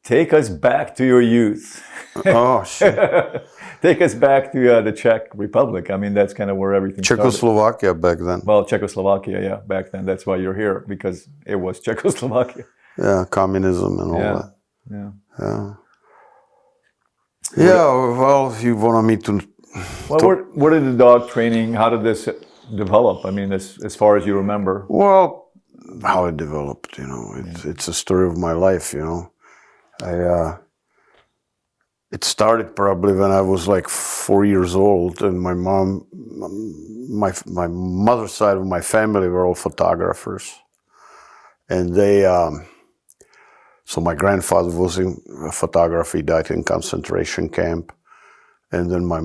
Take us back to your youth. Oh, shit. Take us back to the Czech Republic. I mean, that's kind of where everything started. Czechoslovakia back then. Well, Czechoslovakia, yeah, back then. That's why you're here, because it was Czechoslovakia. Yeah, communism and all that. Yeah. Yeah. Yeah, well, if you want me to... Well, where did the dog training, how did this develop? I mean, as far as you remember. Well, how it developed, it's a story of my life, It started probably when I was like 4 years old, and my mother's side of my family were all photographers. And so my grandfather was in photography, died in concentration camp. And then my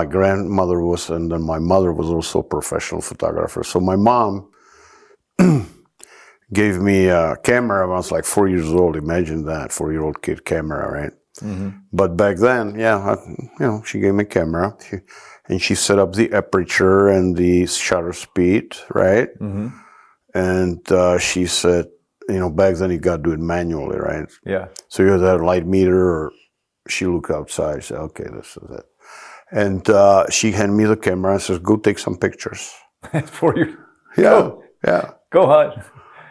grandmother was, and then my mother was also a professional photographer. So my mom gave me a camera when I was like 4 years old. Imagine that, 4-year-old kid camera, right? Mm-hmm. But back then, she gave me a camera, and she set up the aperture and the shutter speed, right? Mm-hmm. And she said, back then you got to do it manually, right? Yeah. So you had that light meter, or she looked outside, said, okay, this is it. And she handed me the camera and says, go take some pictures. For you? Yeah, yeah. Go ahead.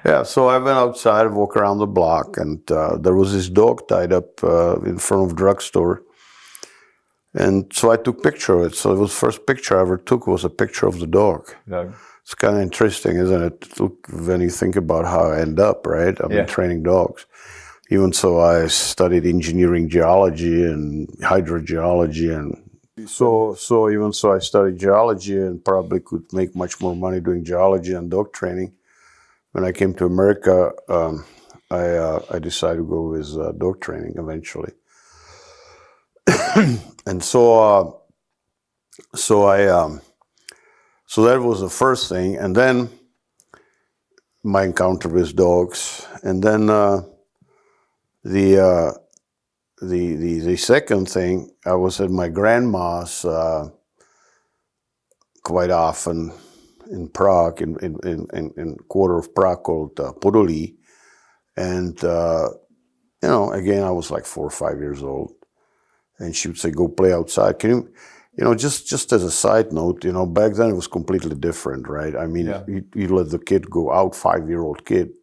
Yeah, so I went outside, walked around the block, and there was this dog tied up in front of a drugstore. And so I took a picture of it. So it was the first picture I ever took was a picture of the dog. Yeah. It's kind of interesting, isn't it? Look, when you think about how I end up, right? I've been training dogs. Even so, I studied engineering geology and hydrogeology, and so even so I studied geology and probably could make much more money doing geology and dog training. When I came to America, I decided to go with dog training eventually. And so that was the first thing, and then my encounter with dogs, and then the second thing, I was at my grandma's quite often in Prague, in quarter of Prague called Podolí, and again I was like 4 or 5 years old, and she would say, "Go play outside." Can you, just as a side note, back then it was completely different, right? I mean, you let the kid go out, 5-year-old kid,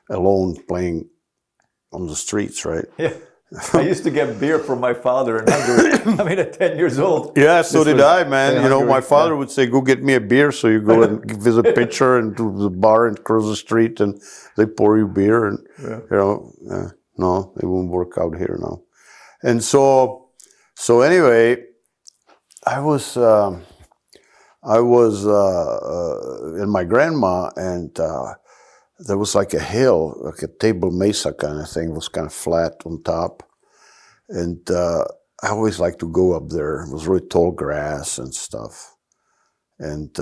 alone playing on the streets, right? Yeah. I used to get beer from my father in Hungary. At 10 years old. Yeah, so did I, man. My father would say, "Go get me a beer." So you go and visit a pitcher and to the bar and cross the street, and they pour you beer, and no, it won't work out here now. And so anyway, I was in my grandma, and there was like a hill, like a table mesa kind of thing. It was kind of flat on top. And I always liked to go up there. It was really tall grass and stuff. And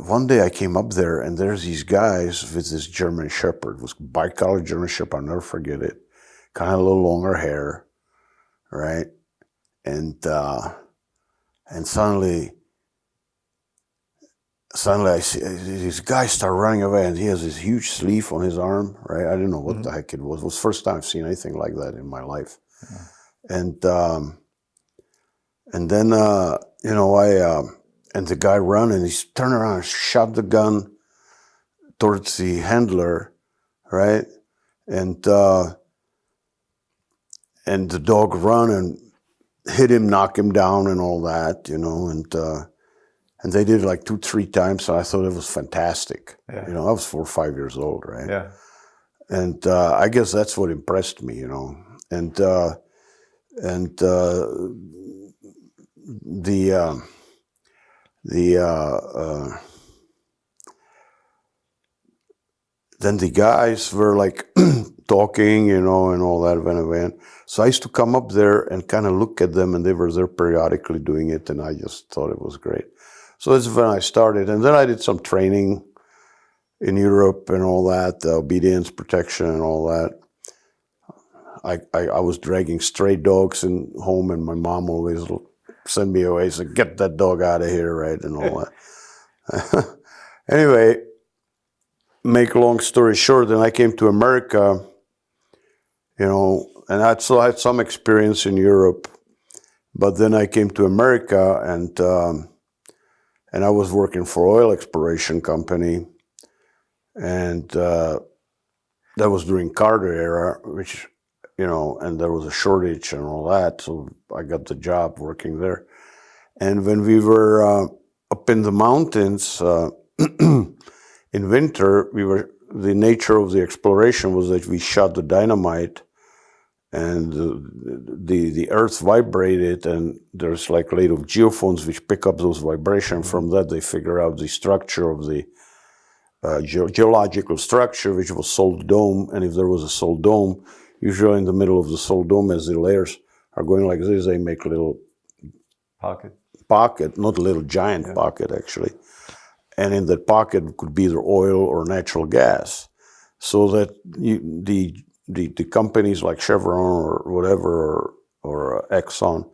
one day I came up there, and there's these guys with this German Shepherd. It was bicolor German Shepherd, I'll never forget it. Kind of a little longer hair, right? And suddenly I see this guy start running away, and he has this huge sleeve on his arm, right? I didn't know what the heck it was. It was the first time I've seen anything like that in my life. Yeah. And then and the guy ran, and he turned around and shot the gun towards the handler, right? And the dog run and hit him, knock him down, and all that, and they did it like 2-3 times, and I thought it was fantastic. Yeah. I was 4 or 5 years old, right? Yeah. And I guess that's what impressed me, And then the guys were like talking, and all that when I went. So I used to come up there and kind of look at them, and they were there periodically doing it, and I just thought it was great. So that's when I started. And then I did some training in Europe and all that, obedience, protection, and all that. I was dragging stray dogs in home, and my mom always send me away, said, "Get that dog out of here," right, and all that. Anyway, make a long story short, then I came to America, you know, and I had some experience in Europe, but then I came to America and I was working for oil exploration company, and that was during Carter era, which, you know, and there was a shortage and all that, so I got the job working there. And when we were up in the mountains in winter, the nature of the exploration was that we shot the dynamite, and the earth vibrated, and there's like little geophones which pick up those vibrations. From that they figure out the structure of the geological structure, which was salt dome. And if there was a salt dome, usually in the middle of the salt dome, as the layers are going like this, they make a little pocket, not a little giant pocket actually. And in that pocket could be either oil or natural gas, so that the companies like Chevron or whatever or Exxon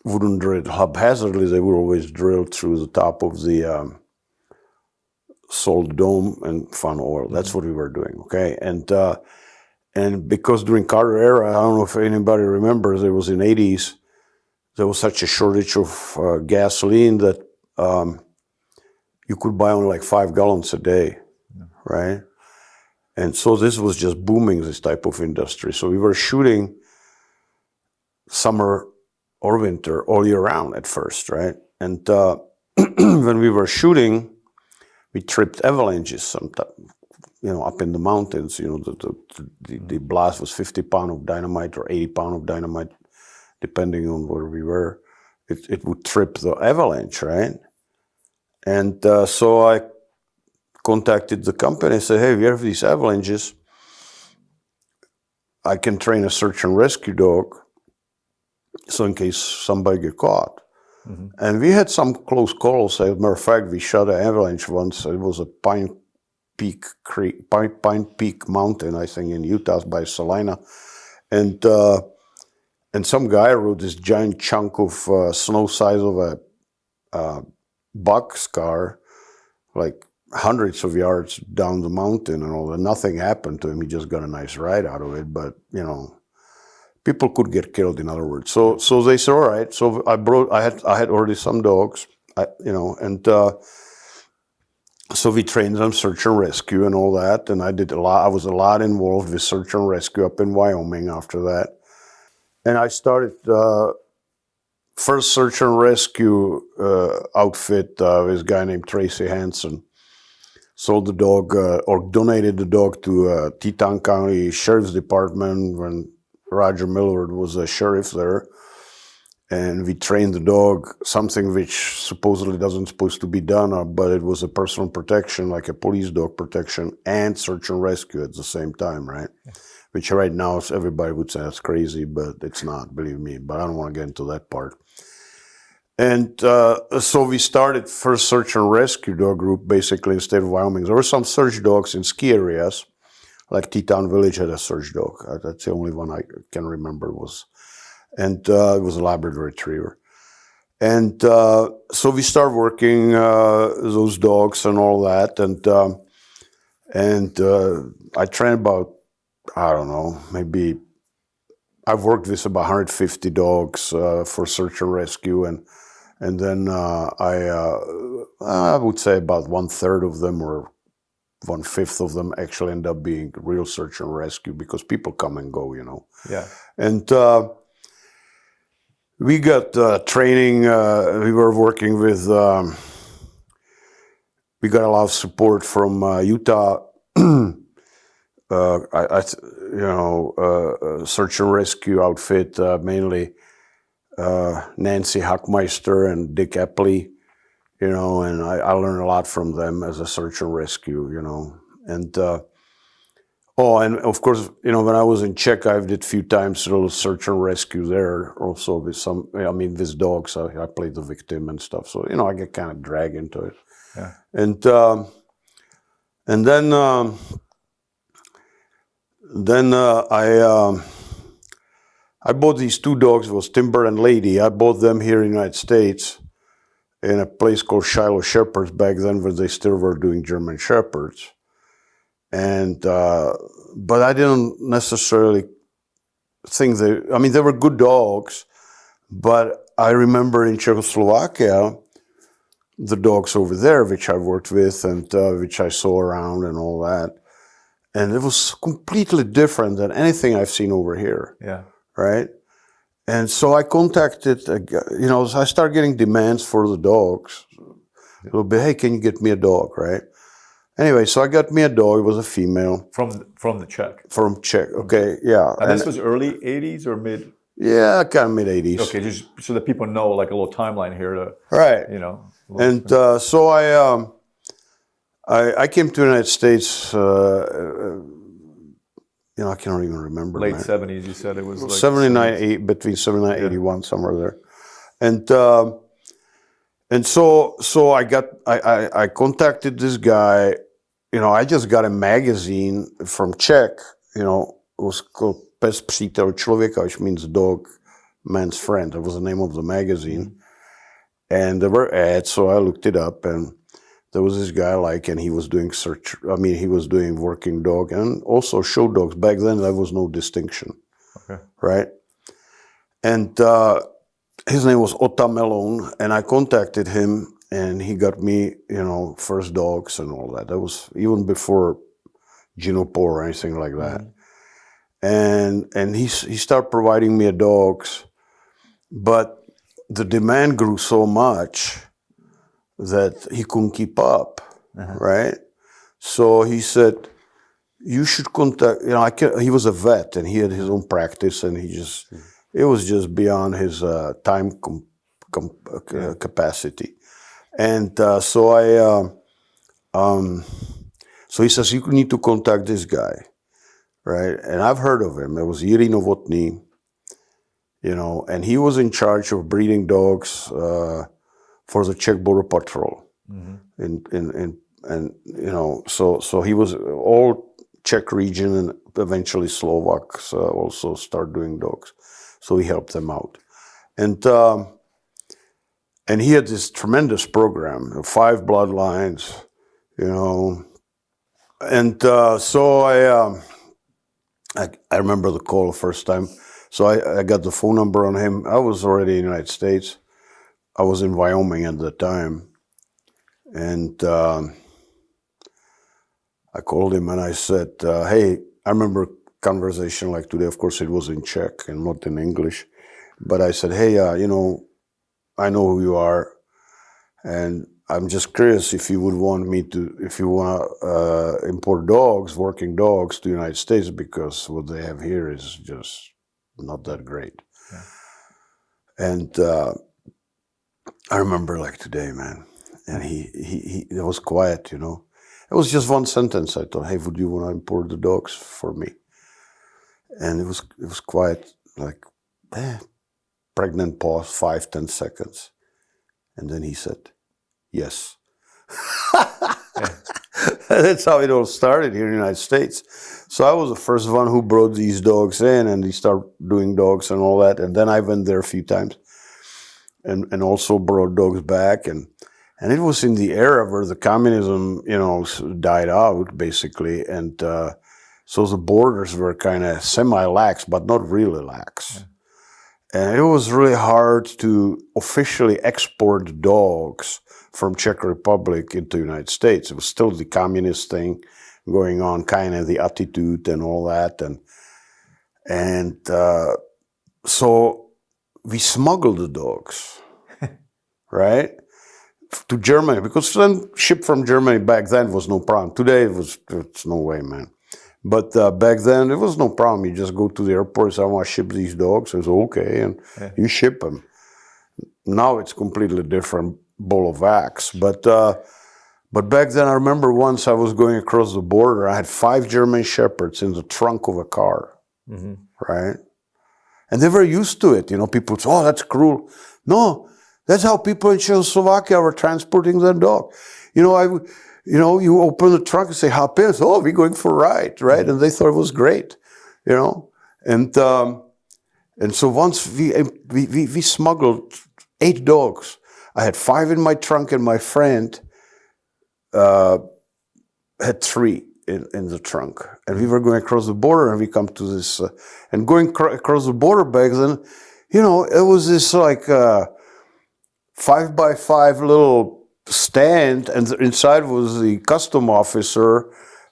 wouldn't drill haphazardly. They would always drill through the top of the salt dome and find oil. That's what we were doing. Okay, and because during Carter era, I don't know if anybody remembers, it was in '80s. There was such a shortage of gasoline that you could buy only like 5 gallons a day, right? And so this was just booming, this type of industry. So we were shooting summer or winter all year round at first, right? And when we were shooting, we tripped avalanches sometimes, you know, up in the mountains. You know, the blast was 50 pounds of dynamite or 80 pounds of dynamite, depending on where we were. It would trip the avalanche, right? And so I contacted the company and said, hey, we have these avalanches. I can train a search and rescue dog, so in case somebody get caught. Mm-hmm. And we had some close calls. As a matter of fact, we shot an avalanche once. It was a Pine Peak Mountain, I think, in Utah by Salina. And some guy rode this giant chunk of snow size of a boxcar, like hundreds of yards down the mountain and all that. Nothing happened to him. He just got a nice ride out of it. But, you know, people could get killed, in other words. So they said, all right. So I had already some dogs, and so we trained them search and rescue and all that. And I was a lot involved with search and rescue up in Wyoming after that. And I started first search and rescue outfit with a guy named Tracy Hansen. Sold the dog or donated the dog to Teton County Sheriff's Department when Roger Millward was a sheriff there. And we trained the dog, something which supposedly doesn't supposed to be done, but it was a personal protection, like a police dog protection, and search and rescue at the same time, right? Yeah. Which right now everybody would say that's crazy, but it's not, believe me. But I don't want to get into that part. And so we started first search and rescue dog group, basically, in the state of Wyoming. There were some search dogs in ski areas, like Teton Village had a search dog. That's the only one I can remember and it was a Labrador Retriever. And so we started working those dogs and all that. And I trained about, I don't know, maybe I've worked with about 150 dogs for search and rescue. And then I would say about 1/3 of them or 1/5 of them actually end up being real search and rescue because people come and go, you know. Yeah. And we got training. We were working with. We got a lot of support from Utah. Search and rescue outfit, mainly Nancy Huckmeister and Dick Epley, you know, and I learned a lot from them as a search and rescue, you know. And and of course, you know, when I was in Czech, I did a few times a little search and rescue there also with with dogs. I played the victim and stuff. So, you know, I get kind of dragged into it. Yeah. And then I bought these two dogs. It was Timber and Lady. I bought them here in the United States. in a place called Shiloh Shepherds back then, where they still were doing German Shepherds. And but I didn't necessarily think they were good dogs, but I remember in Czechoslovakia, the dogs over there, which I worked with and which I saw around and all that, and it was completely different than anything I've seen over here. Yeah. Right? And so I contacted, I started getting demands for the dogs. A little bit, hey, can you get me a dog, right? Anyway, so I got me a dog. It was a female. From the Czech. From Czech, okay, yeah. And this was early 80s or mid? Yeah, kind of mid-80s. Okay, just so that people know, like a little timeline here to, right. And so I came to the United States, I cannot even remember. Late 70s, you said it was like 79, between 79 and 81, somewhere there. And so I contacted this guy. I just got a magazine from Czech, it was called Pes přítel člověka, which means dog, man's friend. That was the name of the magazine. And there were ads, so I looked it up, and there was this guy and he was doing he was doing working dog and also show dogs. Back then, there was no distinction, okay. Right? And his name was Ota Melon, and I contacted him, and he got me, first dogs and all that. That was even before Ginopo or anything like that. And he started providing me dogs, but the demand grew so much that he couldn't keep up, right? So he said, you should contact, he was a vet and he had his own practice, and it was just beyond his time capacity. And so he says, you need to contact this guy, right? And I've heard of him. It was Jiří Novotný, and he was in charge of breeding dogs for the Czech Border Patrol. So he was all Czech region, and eventually Slovaks also start doing dogs. So he helped them out. And he had this tremendous program, 5 bloodlines, And so I remember the call the first time. So I got the phone number on him. I was already in the United States. I was in Wyoming at the time. And I called him and I said, hey, I remember a conversation like today. Of course, it was in Czech and not in English. But I said, hey, I know who you are. And I'm just curious if you want to import dogs, working dogs to the United States, because what they have here is just not that great. Yeah. And I remember like today, man. And he was quiet, It was just one sentence. I thought, hey, would you want to import the dogs for me? And it was quiet, like, pregnant pause, 5-10 seconds. And then he said, yes. That's how it all started here in the United States. So I was the first one who brought these dogs in, and he started doing dogs and all that. And then I went there a few times and also brought dogs back. And it was in the era where the communism, died out, basically. And so the borders were kind of semi-lax, but not really lax. Yeah. And it was really hard to officially export dogs from Czech Republic into the United States. It was still the communist thing going on, kind of the attitude and all that. And so we smuggled the dogs, right, to Germany, because then ship from Germany back then was no problem. Today it's no way, man. But back then, it was no problem. You just go to the airport, say, I want to ship these dogs. It's okay, and you ship them. Now it's completely different ball of wax. But back then, I remember once I was going across the border, I had 5 German Shepherds in the trunk of a car, right? And they were used to it. People would say, oh, that's cruel. No, that's how people in Czechoslovakia were transporting their dog. You open the trunk and say, hop in. So, oh, we're going for a ride, right? And they thought it was great, And so once we smuggled 8 dogs. I had 5 in my trunk, and my friend had 3 in the trunk. And we were going across the border, and we come to this, and going across the border back then, you know, it was this like 5x5 little stand, and inside was the custom officer.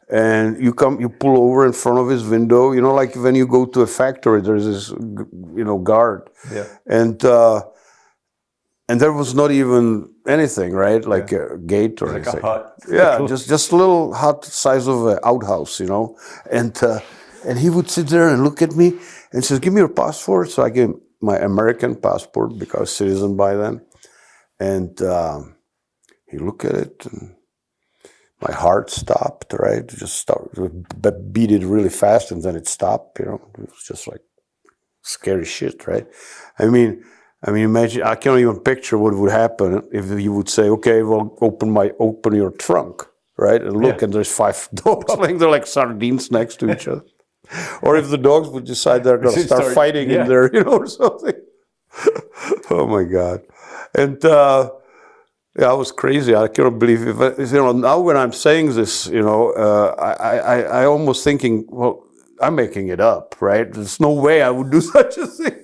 And you pull over in front of his window, you know, like when you go to a factory, there's this, you know, guard. Yeah. And there was not even anything, right? Like a gate or anything. Like a hut. Yeah, just a little hut size of an outhouse, you know. And he would sit there and look at me and says, "Give me your passport." So I gave him my American passport because I was citizen by then. And he looked at it, and my heart stopped, right? Just started, beat it really fast, and then it stopped, you know. It was just like scary shit, right? I mean, imagine, I can't even picture what would happen if you would say, "Okay, well, open your trunk," right? And look, and there's 5 dogs laying there like sardines next to each other. Or if the dogs would decide they're going to start fighting in there, you know, or something. Oh my God. And yeah, I was crazy. I cannot believe it. You know, now when I'm saying this, you know, I almost thinking, well, I'm making it up, right? There's no way I would do such a thing.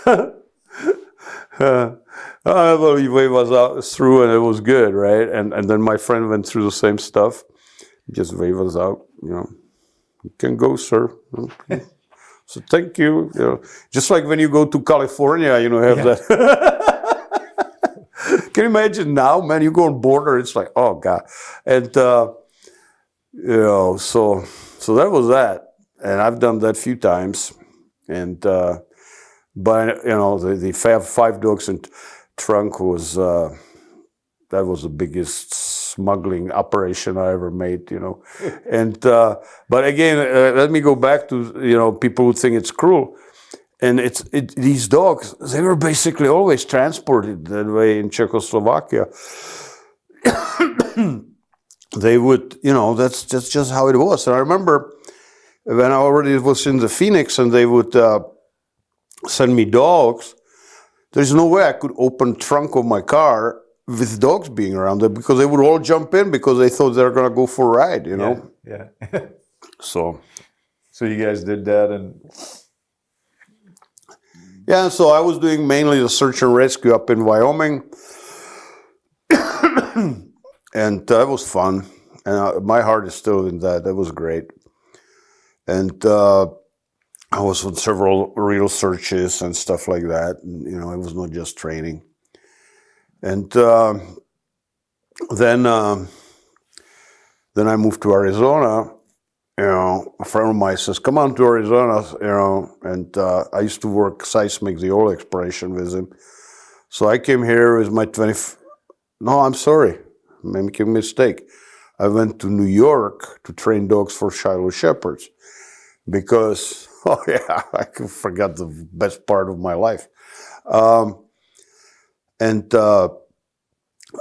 Well, the wave was through, and it was good, right? And then my friend went through the same stuff. Just wave us out, you know. "You can go, sir." So thank you. You know, just like when you go to California, you know, have that. Can you imagine now, man? You go on border, it's like, oh God. And you know, so that was that, and I've done that a few times. And but you know, the 5 dogs in trunk was that was the biggest smuggling operation I ever made, you know. And but again, let me go back to, you know, people who think it's cruel. And these dogs, they were basically always transported that way in Czechoslovakia. They would, you know, that's just how it was. And I remember when I already was in the Phoenix, and they would send me dogs, there's no way I could open the trunk of my car with dogs being around there, because they would all jump in because they thought they were going to go for a ride, you know? Yeah. So you guys did that, and yeah, so I was doing mainly the search and rescue up in Wyoming. And that was fun. And my heart is still in that. That was great. And I was on several real searches and stuff like that. And, you know, it was not just training. And then I moved to Arizona. You know, a friend of mine says, "Come on to Arizona," you know, and I used to work seismic, the oil exploration with him. So I came here with my no, I'm sorry, I'm making a mistake. I went to New York to train dogs for Shiloh Shepherds because, oh yeah, I forgot the best part of my life.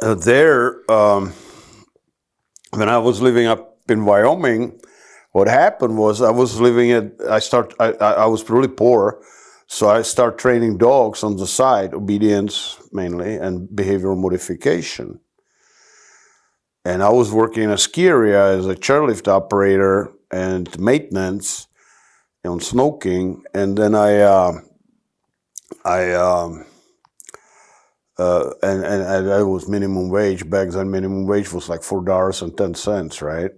There, when I was living up in Wyoming, what happened was I was really poor, so I started training dogs on the side, obedience mainly, and behavioral modification. And I was working in a ski area as a chairlift operator and maintenance on smoking. And then and I was minimum wage. Back then, minimum wage was like $4.10, right?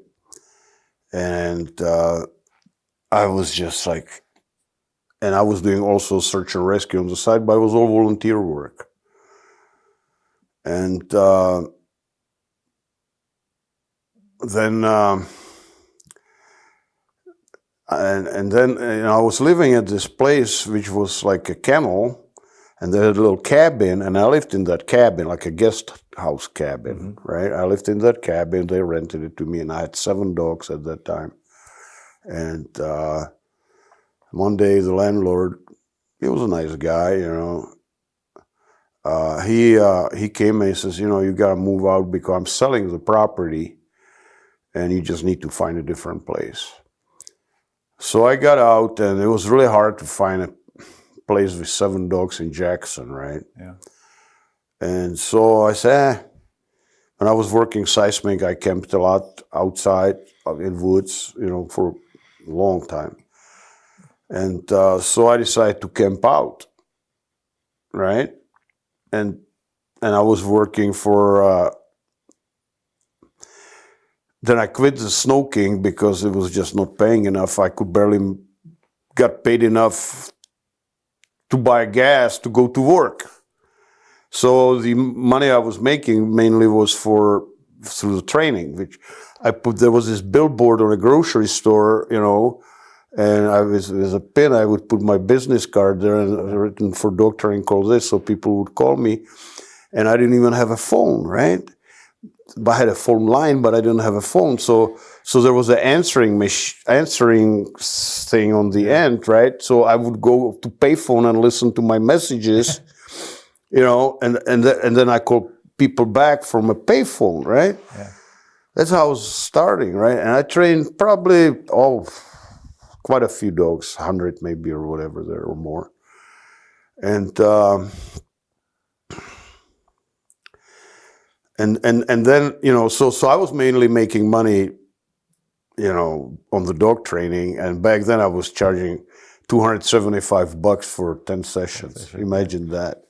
And I was just like, and I was doing also search and rescue on the side, but it was all volunteer work. And then you know, I was living at this place which was like a kennel, and they had a little cabin, and I lived in that cabin, like a guest house cabin, right? I lived in that cabin. They rented it to me, and I had 7 dogs at that time. And one day, the landlord, he was a nice guy, you know. He came and he says, "You know, you got to move out because I'm selling the property, and you just need to find a different place." So I got out, and it was really hard to find a place with 7 dogs in Jackson, right? Yeah. And so I said, when I was working seismic, I camped a lot outside in woods, for a long time. And so I decided to camp out, right? And I was working for, then I quit the smoking because it was just not paying enough. I could barely get paid enough to buy gas to go to work. So the money I was making mainly was through the training, which there was this billboard on a grocery store, and with a pin, I would put my business card there and written for dog training call this, so people would call me. And I didn't even have a phone, right? I had a phone line, but I didn't have a phone. So there was an answering thing on the end, right? So I would go to payphone and listen to my messages, and then I called people back from a payphone, right? Yeah. That's how I was starting, right? And I trained probably quite a few dogs, 100 maybe or whatever there or more, and then so I was mainly making money, on the dog training, and back then I was charging $275 for 10 sessions. Imagine that.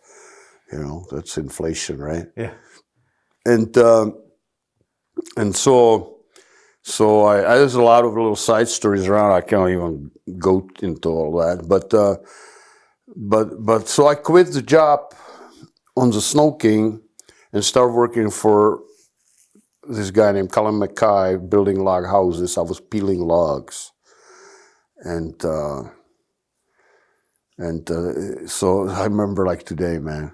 That's inflation, right? Yeah. And so there's a lot of little side stories around. I can't even go into all that. But so I quit the job on the Snow King and started working for this guy named Colin Mackay, building log houses. I was peeling logs, and so I remember like today, man.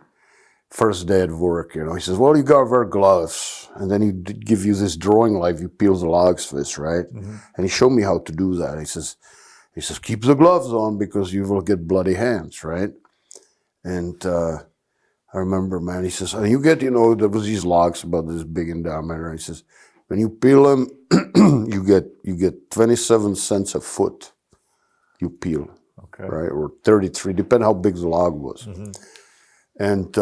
First day at work, he says, well, you gotta wear gloves. And then he'd give you this drawing like you peel the logs with, right? Mm-hmm. And he showed me how to do that. He says, keep the gloves on because you will get bloody hands, right? And I remember, man, he says, and you get, there was these logs about this big in diameter. He says, when you peel them, you get 27 cents a foot you peel, okay, right? Or 33, depending how big the log was. Mm-hmm. And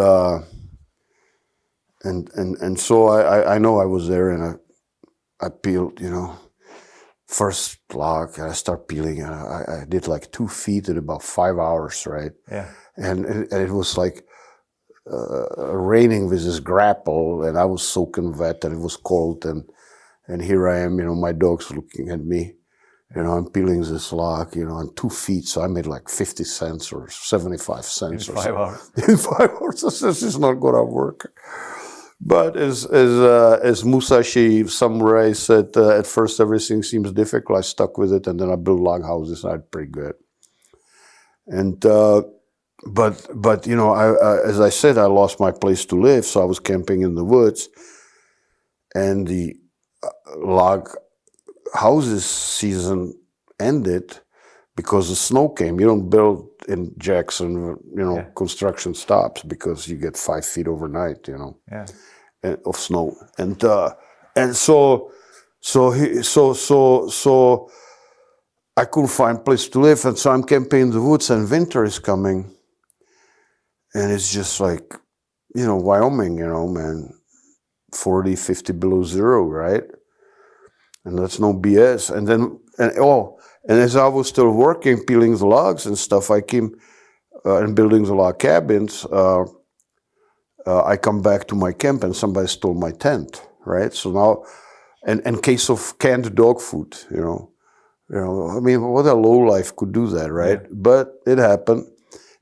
so I know I was there, and I peeled, first log, and I start peeling, and I did like 2 feet in about 5 hours, right? Yeah. And it was like raining with this grapple, and I was soaking wet, and it was cold, and here I am, my dog's looking at me. I'm peeling this log, on 2 feet, so I made like 50 cents or 75 cents. In 5 hours. In 5 hours, this is not gonna work. But as Musashi Samurai said, at first everything seems difficult. I stuck with it, and then I built log houses, and I had pretty good. And but as I said, I lost my place to live, so I was camping in the woods, and the log houses season ended because the snow came. You don't build in Jackson, construction stops because you get 5 feet overnight, yeah, of snow. And so I couldn't find a place to live, and so I'm camping in the woods, and winter is coming, and it's just like, Wyoming, man, 40, 50 below zero, right? And that's no BS. And as I was still working, peeling the logs and stuff, I came and building the log cabins. I come back to my camp, and somebody stole my tent, right? So now, and case of canned dog food, I mean, what a lowlife could do that, right? Yeah. But it happened.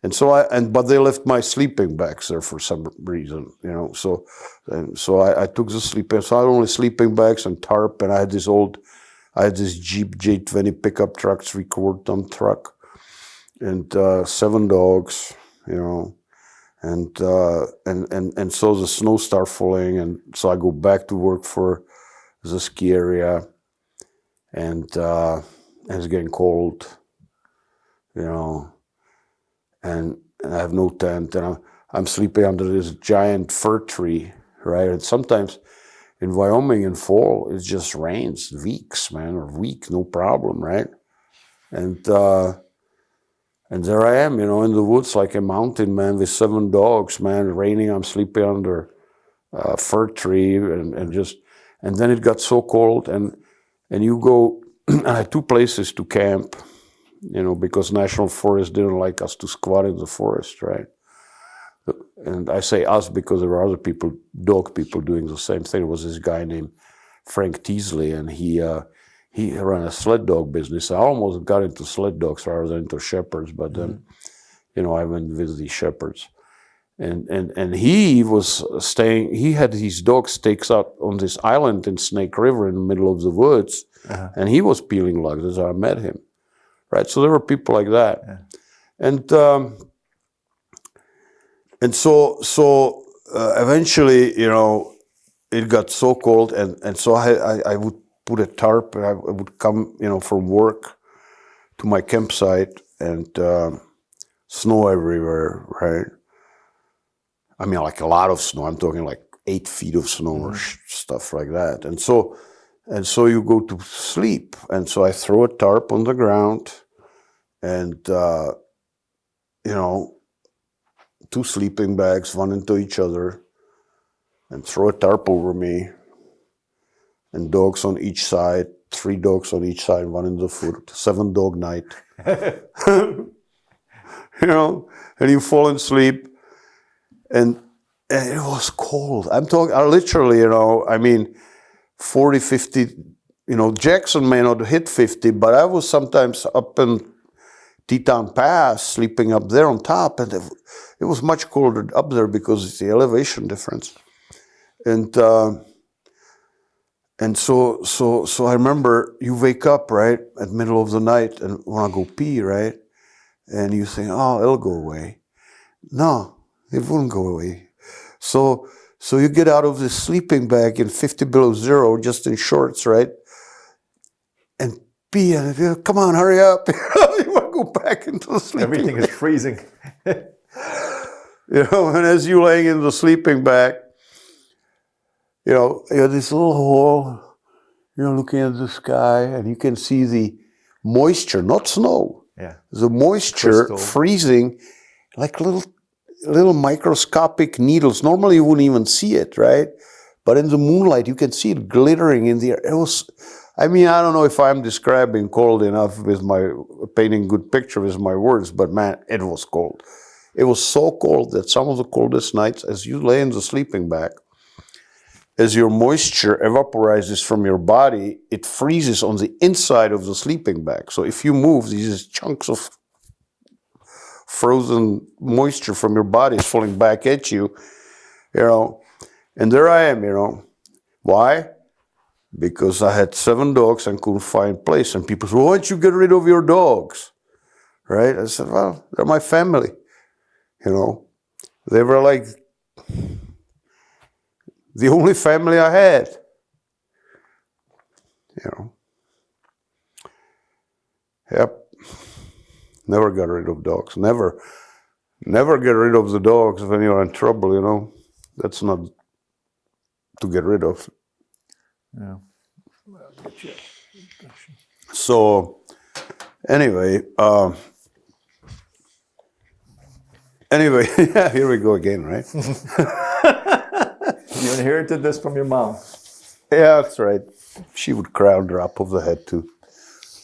And so but they left my sleeping bags there for some reason, So I took the sleeping. So I had only sleeping bags and tarp, and I had this Jeep J20 pickup truck, 3/4-ton truck, and 7 dogs, and so the snow started falling, and so I go back to work for the ski area, and it's getting cold, and I have no tent, and I'm sleeping under this giant fir tree, right? And sometimes in Wyoming in fall, it just rains weeks, man, or week, no problem, right? And And there I am, in the woods like a mountain man with 7 dogs, man, raining. I'm sleeping under a fir tree and then it got so cold and you go, I had 2 places to camp, because National Forest didn't like us to squat in the forest, right? And I say us because there were other people, dog people doing the same thing. There was this guy named Frank Teasley, and he ran a sled dog business. I almost got into sled dogs rather than into shepherds, but then, I went with the shepherds. And he was staying, he had his dog stakes out on this island in Snake River in the middle of the woods, and he was peeling logs as I met him, right? So there were people like that. Yeah. And so eventually, it got so cold, and so I would put a tarp, and I would come, from work to my campsite, and snow everywhere, right? I mean, like a lot of snow. I'm talking like 8 feet of snow or stuff like that. And so you go to sleep, and so I throw a tarp on the ground, and 2 sleeping bags, one into each other, and throw a tarp over me, and dogs on each side, 3 dogs on each side, 1 in the foot, 7 dog night. And you fall asleep, and it was cold. I'm talking, literally, 40, 50, Jackson may not hit 50, but I was sometimes up in Teton Pass, sleeping up there on top, and it was much colder up there because it's the elevation difference. And so I remember you wake up, right, at the middle of the night and want to go pee, right? And you think, oh, it'll go away. No, it wouldn't go away. So you get out of this sleeping bag in 50 below zero, just in shorts, right? And pee, and come on, hurry up. You want to go back into the sleeping Everything bag. is freezing. And as you're laying in the sleeping bag, you have this little hole, looking at the sky, and you can see the moisture, not snow. Yeah. The moisture Crystal. freezing like little microscopic needles. Normally you wouldn't even see it, right? But in the moonlight, you can see it glittering in the air. It was, I don't know if I'm describing cold enough with painting good picture with my words, but man, it was cold. It was so cold that some of the coldest nights, as you lay in the sleeping bag, as your moisture evaporizes from your body, it freezes on the inside of the sleeping bag. So if you move, these chunks of frozen moisture from your body is falling back at you, And there I am, Why? Because I had 7 dogs and couldn't find place. And people said, well, why don't you get rid of your dogs? Right? I said, well, they're my family. They were like the only family I had. Yep. Never got rid of dogs. Never get rid of the dogs when you're in trouble, That's not to get rid of. Yeah. So, anyway, yeah, here we go again, right? You inherited this from your mom. Yeah, that's right. She would cry on the top of the head too.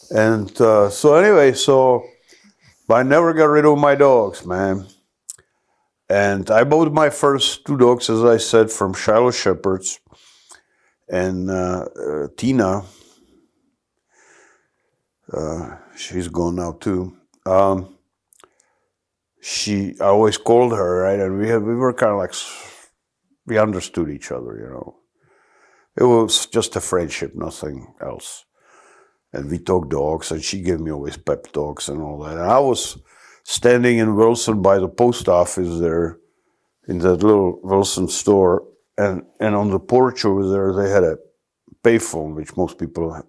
And but I never got rid of my dogs, man. And I bought my first 2 dogs, as I said, from Shiloh Shepherds. And Tina, she's gone now too. I always called her, right? And we were kind of like, we understood each other, It was just a friendship, nothing else. And we talked dogs, and she gave me always pep talks and all that. And I was standing in Wilson by the post office there, in that little Wilson store, and on the porch over there, they had a payphone, which most people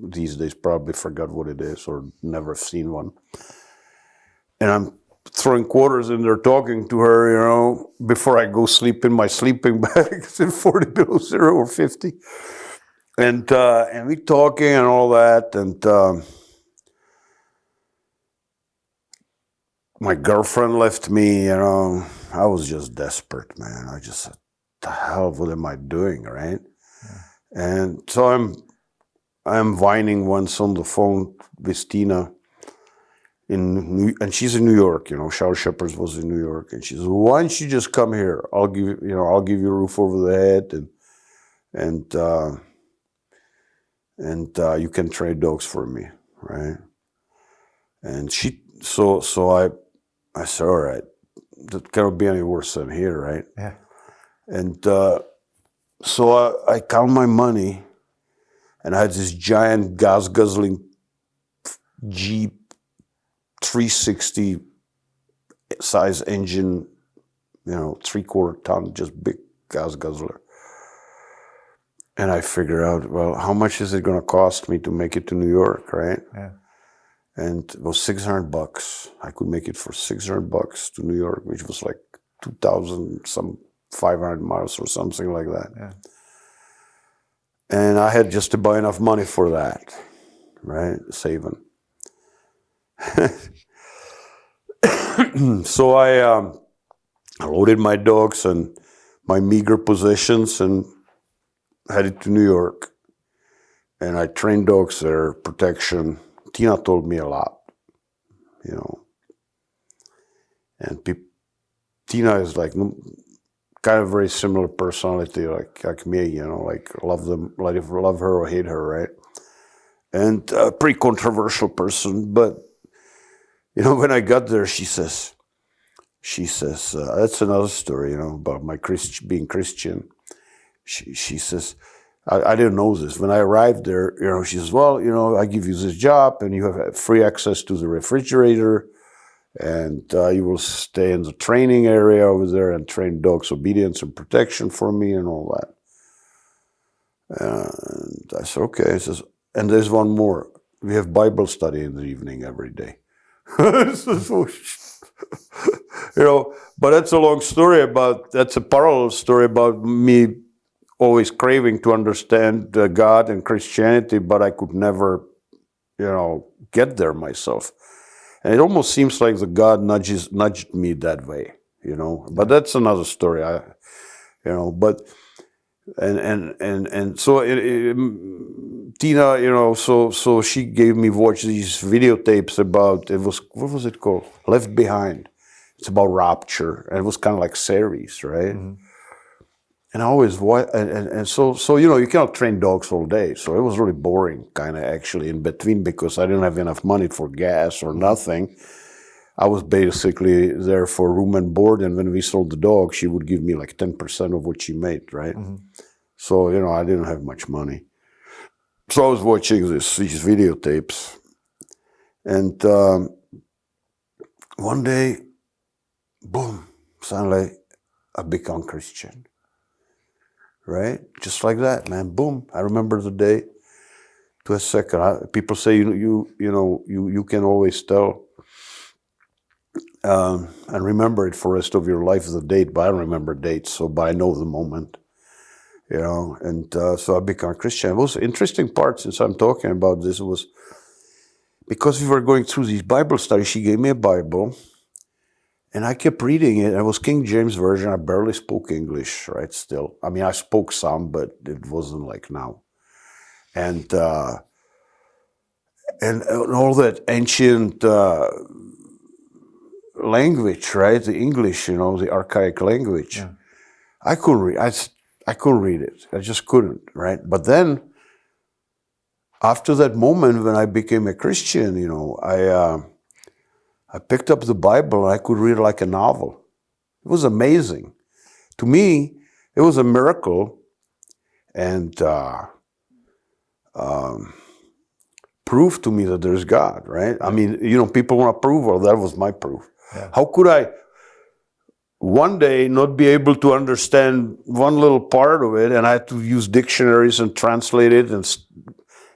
these days probably forgot what it is or never seen one. And I'm throwing quarters in there, talking to her, before I go sleep in my sleeping bag. It's in 40 below zero or 50. And we talking and all that. And my girlfriend left me, you know, I was just desperate, man. I just said, the hell, what am I doing, right? And so I'm whining once on the phone with Tina, and she's in New York, you know, Czech Shepherd was in New York, and she says, why don't you just come here? I'll give you a roof over the head, and you can train dogs for me, right? And so I said, all right, that cannot be any worse than here, right? Yeah. And so I count my money, and I had this giant gas-guzzling Jeep 360 size engine, you know, 3/4 ton, just big gas guzzler. And I figured out, well, how much is it going to cost me to make it to New York, right? Yeah. And it was $600. I could make it for $600 to New York, which was like 500 miles or something like that. Yeah. And I had just about enough money for that, right? Saving. So I loaded my dogs and my meager possessions and headed to New York. And I trained dogs there, protection. Tina told me a lot, you know. And Tina is like kind of very similar personality, like me, you know, like love her or hate her, right? And a pretty controversial person, but you know, when I got there, she says, that's another story, you know, about my being Christian. She says, I didn't know this. When I arrived there, you know, she says, well, you know, I give you this job and you have free access to the refrigerator and you will stay in the training area over there and train dogs obedience and protection for me and all that. And I said, okay. She says, and there's one more. We have Bible study in the evening every day. You know, but that's a long story that's a parallel story about me always craving to understand God and Christianity, but I could never, you know, get there myself. And it almost seems like the God nudged me that way, you know, but that's another story, you know, but, and so Tina, you know, so she gave me watch these videotapes about, what was it called? Left Behind. It's about rapture, and it was kind of like series, right? Mm-hmm. And I always and so you know, you cannot train dogs all day, so it was really boring, kind of actually in between, because I didn't have enough money for gas or nothing. I was basically there for room and board, and when we sold the dog, she would give me like 10% of what she made, right? Mm-hmm. So you know, I didn't have much money. So I was watching these videotapes, and one day, boom, suddenly I become Christian, right? Just like that, man, boom. I remember the day to a second. People say you can always tell and remember it for the rest of your life, the date, but I don't remember dates, but I know the moment. You know, and so I became Christian. It was an interesting part, since I'm talking about this, was because we were going through these Bible studies. She gave me a Bible, and I kept reading it. It was King James Version. I barely spoke English, right, still. I mean, I spoke some, but it wasn't like now. And all that ancient language, right, the English, you know, the archaic language. Yeah. I couldn't read it. I just couldn't, right? But then, after that moment when I became a Christian, you know, I picked up the Bible and I could read it like a novel. It was amazing. To me, it was a miracle, and proof to me that there's God, right? I mean, you know, people want to prove, well, that was my proof. Yeah. How could I one day not be able to understand one little part of it, and I had to use dictionaries and translate it, and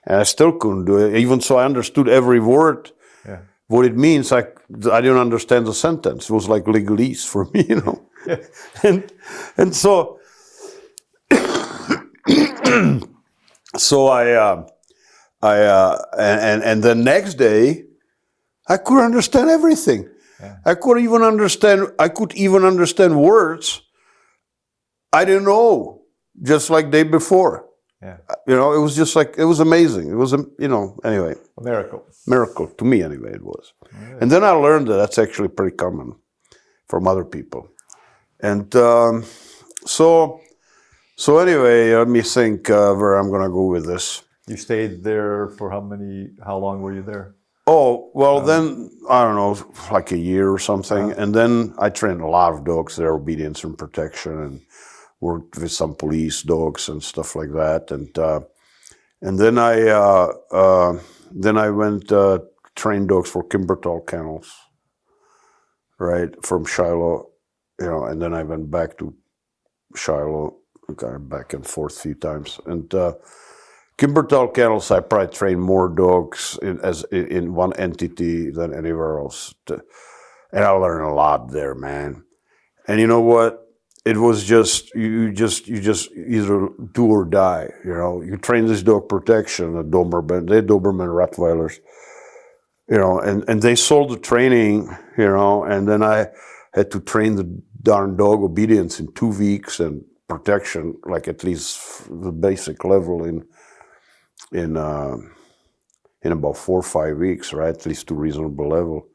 I still couldn't do it. Even so I understood every word, yeah, what it means, I didn't understand the sentence. It was like legalese for me, you know. Yeah. And so so and the next day I could understand everything. Yeah. I could even understand words I didn't know, just like day before. Yeah. You know, it was just like, it was amazing. It was, anyway, A miracle. miracle to me anyway, it was. Really? And then I learned that that's actually pretty common from other people. And so anyway, let me think where I'm going to go with this. You stayed there for how long were you there? Oh, well, then, I don't know, like a year or something. And then I trained a lot of dogs, their obedience and protection, and worked with some police dogs and stuff like that. And then I went train dogs for Kimbertal kennels, right, from Shiloh, and then I went back to Shiloh, kind of back and forth a few times. And Kimbertal kennels, I probably trained more dogs in one entity than anywhere else. And I learned a lot there, man. And you know what? It was just, you just either do or die, You train this dog protection, they're Doberman Rottweilers, and they sold the training, and then I had to train the darn dog obedience in 2 weeks and protection, like at least the basic level in about 4 or 5 weeks, right? At least to reasonable level.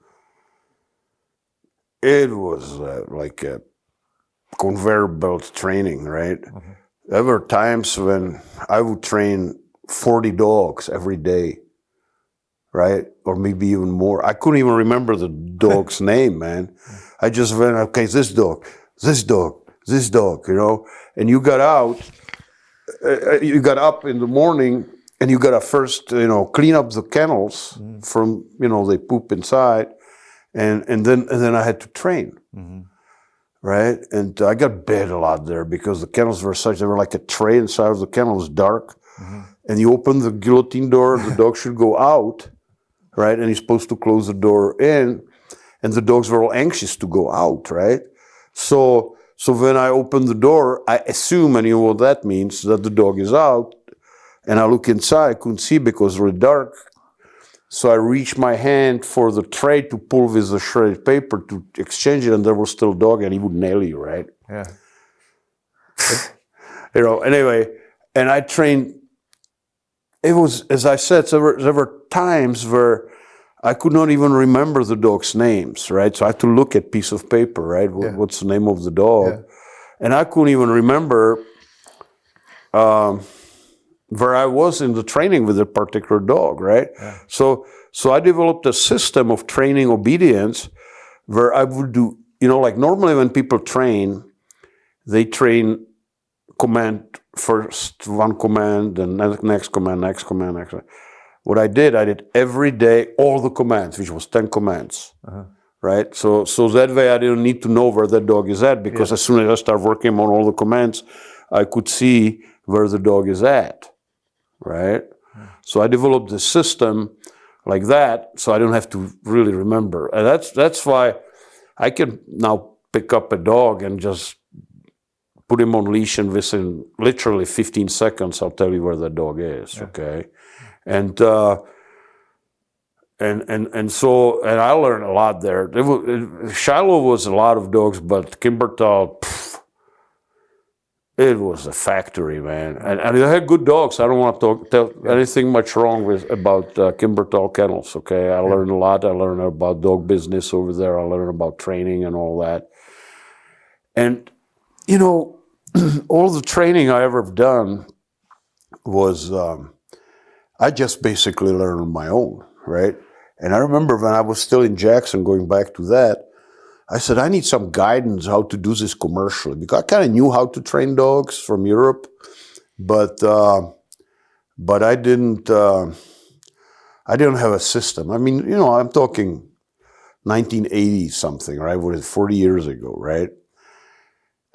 It was like a conveyor belt training, right? Mm-hmm. There were times when I would train 40 dogs every day, right? Or maybe even more. I couldn't even remember the dog's name, man. I just went, okay, this dog, and you got up in the morning and you got to first, clean up the kennels from, they poop inside, and then I had to train. Mm-hmm. Right? And I got bit a lot there because the kennels they were like a tray inside of the kennel. It was dark. Mm-hmm. And you open the guillotine door, the dog should go out, right? And you're supposed to close the door in. And the dogs were all anxious to go out, right? So when I open the door, I assume, and you know what that means, that the dog is out. And I look inside, I couldn't see because it was really dark. So I reached my hand for the tray to pull with the shredded paper to exchange it, and there was still a dog, and he would nail you, right? Yeah. Anyway, and I trained. It was, as I said, there were times where I could not even remember the dog's names, right? So I had to look at a piece of paper, right? Yeah. What's the name of the dog? Yeah. And I couldn't even remember where I was in the training with a particular dog, right? Yeah. So I developed a system of training obedience where I would do, like normally when people train, they train command first, one command, then next command. What I did every day, all the commands, which was 10 commands, right? So that way I didn't need to know where that dog is at because as soon as I start working on all the commands, I could see where the dog is at. Right? So I developed this system like that so I don't have to really remember. And that's why I can now pick up a dog and just put him on leash and within literally 15 seconds I'll tell you where that dog is, okay? And so I learned a lot there. Shiloh was a lot of dogs, but Kimbertal, it was a factory, man. And they had good dogs. I don't want to tell anything much wrong about Kimbertal kennels, okay? I learned a lot. I learned about dog business over there. I learned about training and all that. And, all the training I ever done was, I just basically learned on my own, right? And I remember when I was still in Jackson, going back to that, I said, I need some guidance how to do this commercially because I kind of knew how to train dogs from Europe, but I didn't have a system. I mean, I'm talking 1980 something, right? What is it, 40 years ago, right?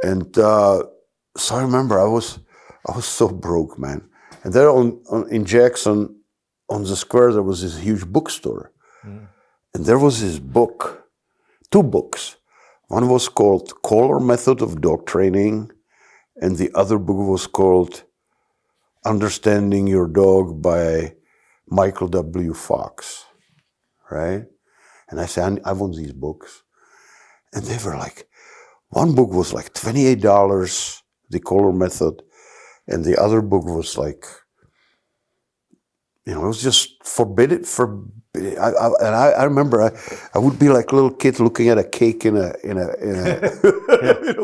And so I remember I was so broke, man. And there in Jackson, on the square, there was this huge bookstore, and there was this book. 2 books. One was called Collar Method of Dog Training, and the other book was called Understanding Your Dog by Michael W. Fox, right? And I said, I want these books. And they were like, one book was like $28, the color method. And the other book was like, it was just forbidden. I remember I would be like a little kid looking at a cake in a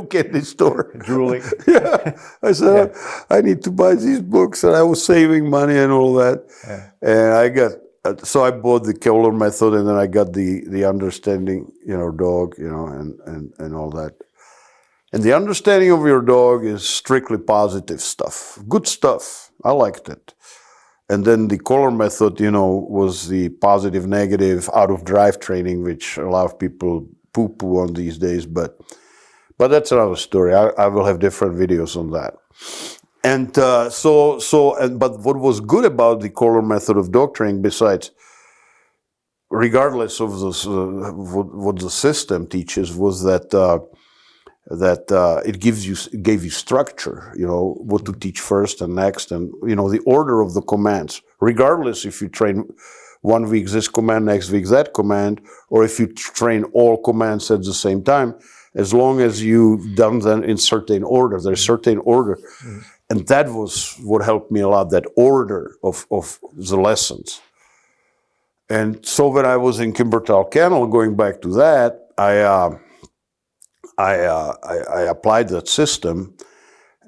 candy store. Drooling. Yeah. I said, I need to buy these books, and I was saving money and all that. Yeah. And so I bought the color method, and then I got the understanding, dog, and all that. And the understanding of your dog is strictly positive stuff, good stuff. I liked it. And then the color method, was the positive, negative, out of drive training, which a lot of people poo-poo on these days. But that's another story. I will have different videos on that. And but what was good about the color method of dog training, besides, regardless of this, what the system teaches, was that it gave you structure, what to teach first and next, and the order of the commands, regardless if you train 1 week this command, next week that command, or if you train all commands at the same time, as long as you've done them in certain order. There's certain order. Mm-hmm. And that was what helped me a lot, that order of the lessons. And so when I was in Kimbertal Kennel, going back to that, I applied that system,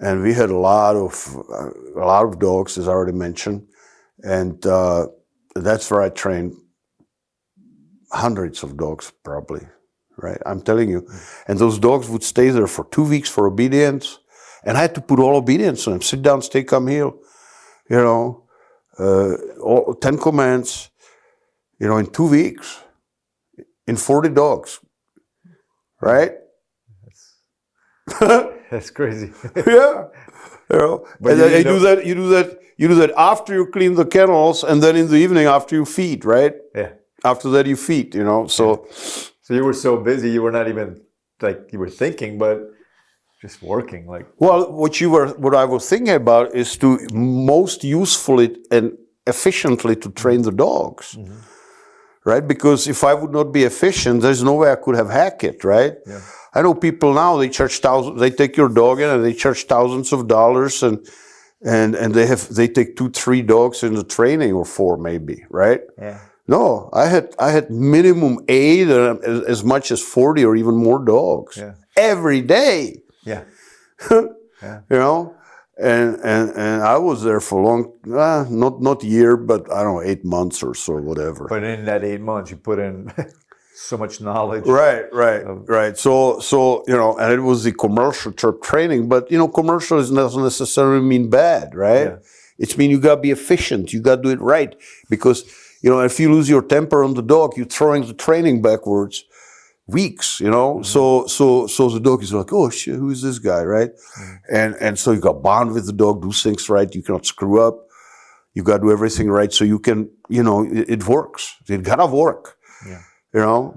and we had a lot of dogs, as I already mentioned, and that's where I trained hundreds of dogs, probably, right? I'm telling you. And those dogs would stay there for 2 weeks for obedience, and I had to put all obedience on them. Sit down, stay, come, heel, 10 commands, in 2 weeks, in 40 dogs, right? That's crazy. Yeah, But you do that after you clean the kennels, and then in the evening after you feed, right? Yeah. After that you feed, So you were so busy, you were not even you were thinking, but just working. Well, what I was thinking about is to most usefully and efficiently to train the dogs. Mm-hmm. Right? Because if I would not be efficient, there's no way I could have hacked it, right? Yeah. I know people now, they take your dog in and they charge thousands of dollars, and they take 2-3 dogs in the training, or 4 maybe, right? Yeah. No, I had minimum 8 and as much as 40 or even more dogs every day. Yeah. Yeah. And I was there for long, not year, but I don't know, 8 months or so, whatever. But in that 8 months, you put in so much knowledge. Right. So and it was the commercial type training, but commercial doesn't necessarily mean bad, right? Yeah. It means you gotta be efficient. You gotta do it right, because if you lose your temper on the dog, you're throwing the training backwards. Weeks, Mm-hmm. So the dog is like, oh shit, who is this guy, right? Mm-hmm. And so you got to bond with the dog, do things right. You cannot screw up. You got to do everything right, so you can, it works. It gotta work. Yeah.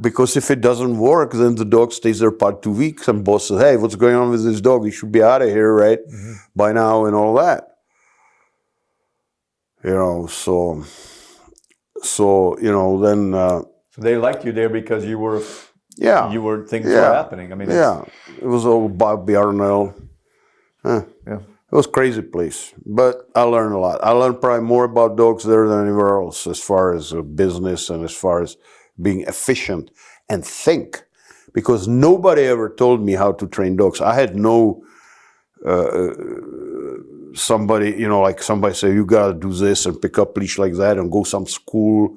Because if it doesn't work, then the dog stays there about 2 weeks, and boss says, hey, what's going on with this dog? He should be out of here, right? Mm-hmm. By now, and all that. So then. So they liked you there because you were. Yeah. Things were happening. I mean, it was all Bob Yarnell. Yeah. It was a crazy place, but I learned a lot. I learned probably more about dogs there than anywhere else, as far as business and as far as being efficient and think, because nobody ever told me how to train dogs. I had no somebody, somebody say, you got to do this and pick up leash like that and go some school,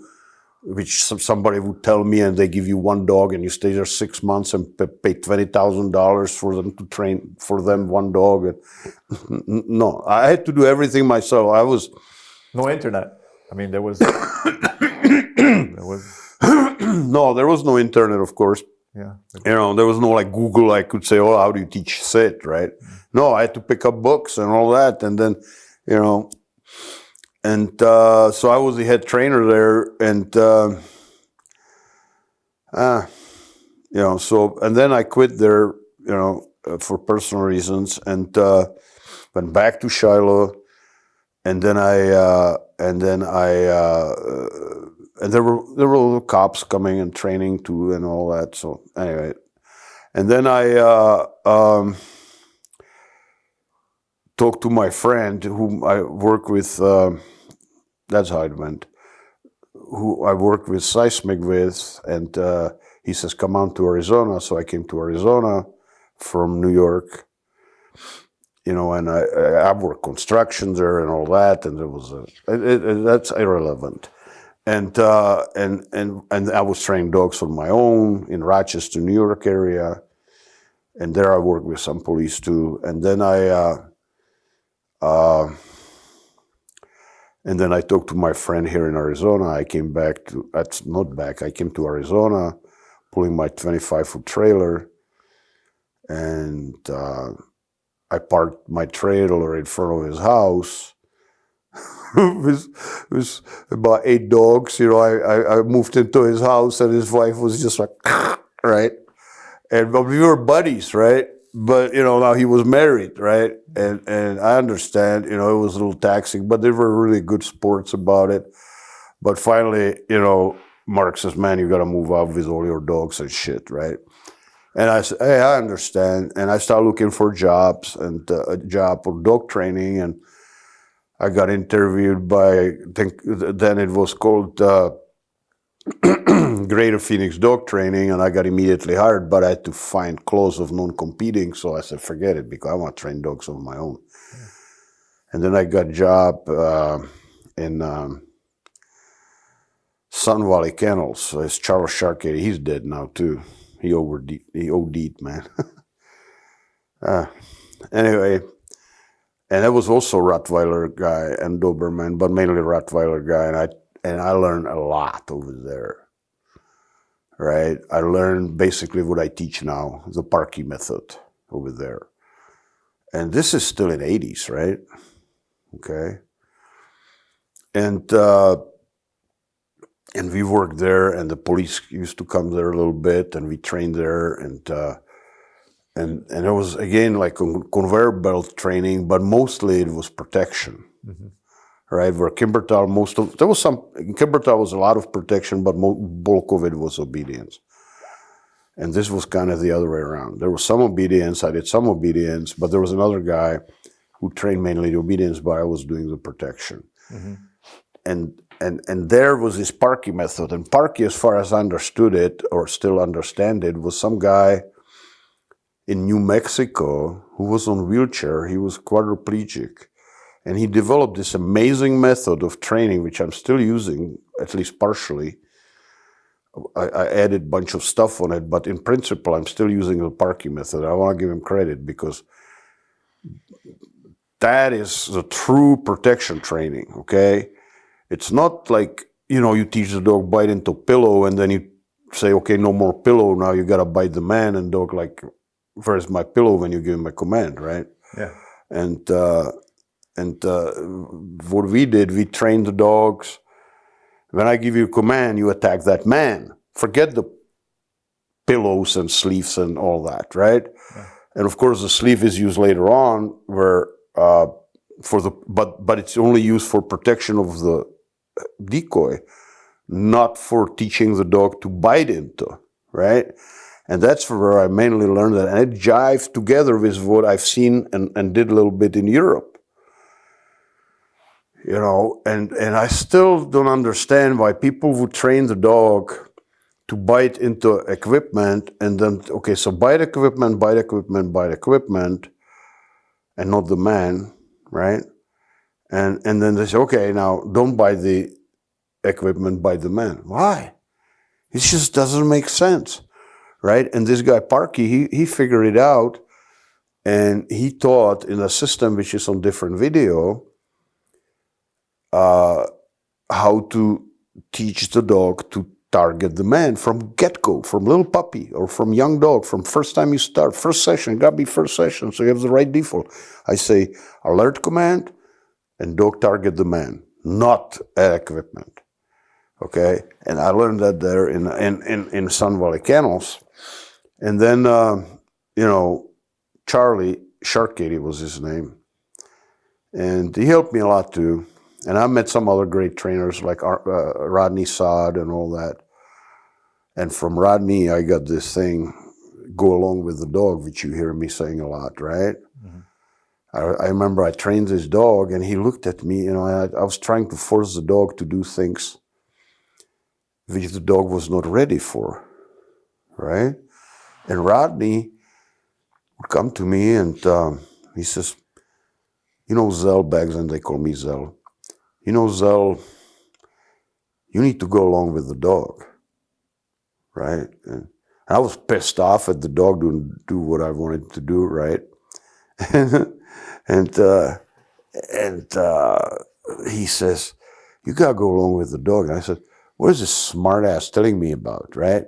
which somebody would tell me, and they give you 1 dog and you stay there 6 months and pay $20,000 for them to train for them 1 dog. And no, I had to do everything myself. No internet. I mean, there was. No, there was no internet, of course. Yeah. There was no Google. I could say, oh, how do you teach sit, right? No, I had to pick up books and all that, and then, And so I was the head trainer there, and and then I quit there, for personal reasons, and went back to Shiloh, and then I and there were little cops coming and training too and all that. So anyway, and then I talked to my friend whom I work with. That's how it went. Who I worked with seismic with, and he says, "Come on to Arizona." So I came to Arizona from New York. You know, and I worked construction there and all that, and there was that's irrelevant. And I was training dogs on my own in Rochester, New York area, and there I worked with some police too. And then I talked to my friend here in Arizona. I came back to I came to Arizona, pulling my 25-foot trailer, and I parked my trailer in front of his house with about 8 dogs. You know, I moved into his house, and his wife was just like, right? But we were buddies, right? But, you know, now he was married, right? And I understand, you know, it was a little taxing, but they were really good sports about it. But finally, you know, Mark says, "Man, you got to move out with all your dogs and shit," right? And I said, "Hey, I understand." And I started looking for jobs and a job for dog training. And I got interviewed by, I think then it was called Greater Phoenix Dog Training, and I got immediately hired, but I had to find clause of non-competing. So I said, forget it, because I want to train dogs on my own. Yeah. And then I got a job in Sun Valley Kennels. So it's Charles Sharkey. He's dead now too. He OD'd, man. Anyway, and I was also Rottweiler guy and Doberman, but mainly Rottweiler guy, and I learned a lot over there. Right, I learned basically what I teach now, the Parkey method over there, and this is still in the 80s, right? Okay, and we worked there, and the police used to come there a little bit, and we trained there, and it was again like conveyor belt training, but mostly it was protection, right? Where Kimbertal, in Kimbertal was a lot of protection, but bulk of it was obedience, and this was kind of the other way around. There was some obedience, I did some obedience, but there was another guy who trained mainly the obedience, but I was doing the protection, And there was this Parkey method. And Parkey, as far as I understood it, or still understand it, was some guy in New Mexico who was on a wheelchair. He was quadriplegic. And he developed this amazing method of training, which I'm still using, at least partially. I added a bunch of stuff on it, but in principle, I'm still using the Parkey method. I want to give him credit because that is the true protection training, okay? It's not like, you know, you teach the dog bite into pillow and then you say, okay, no more pillow. Now you got to bite the man, and dog like, where's my pillow when you give him a command, right? Yeah. And what we did, we trained the dogs. When I give you a command, you attack that man. Forget the pillows and sleeves and all that, right? Yeah. And of course, the sleeve is used later on, where but it's only used for protection of the decoy, not for teaching the dog to bite into, right? And that's where I mainly learned that, and it jived together with what I've seen and did a little bit in Europe. You know, and I still don't understand why people would train the dog to bite into equipment, and then, okay, so bite equipment, and not the man, right? And then they say, okay, now don't buy the equipment, buy the man. Why? It just doesn't make sense, right? And this guy Parkey, he figured it out, and he taught in a system which is on different video how to teach the dog to target the man from get-go, from little puppy or from young dog, from first time you start, first session, gotta be first session, so you have the right default. I say alert command and dog target the man, not equipment. Okay, and I learned that there in Sun Valley Kennels, and then you know, Charlie Sharkey was his name, and he helped me a lot too. And I met some other great trainers like Rodney Saad and all that. And from Rodney, I got this thing, go along with the dog, which you hear me saying a lot, right? Mm-hmm. I remember I trained this dog and he looked at me, you know, I was trying to force the dog to do things which the dog was not ready for, right? And Rodney would come to me and he says, you know, Zell, back then they call me Zell. You know, Zell, you need to go along with the dog, right? And I was pissed off at the dog to do what I wanted to do, right? and he says, you gotta go along with the dog. And I said, what is this smart ass telling me about, right?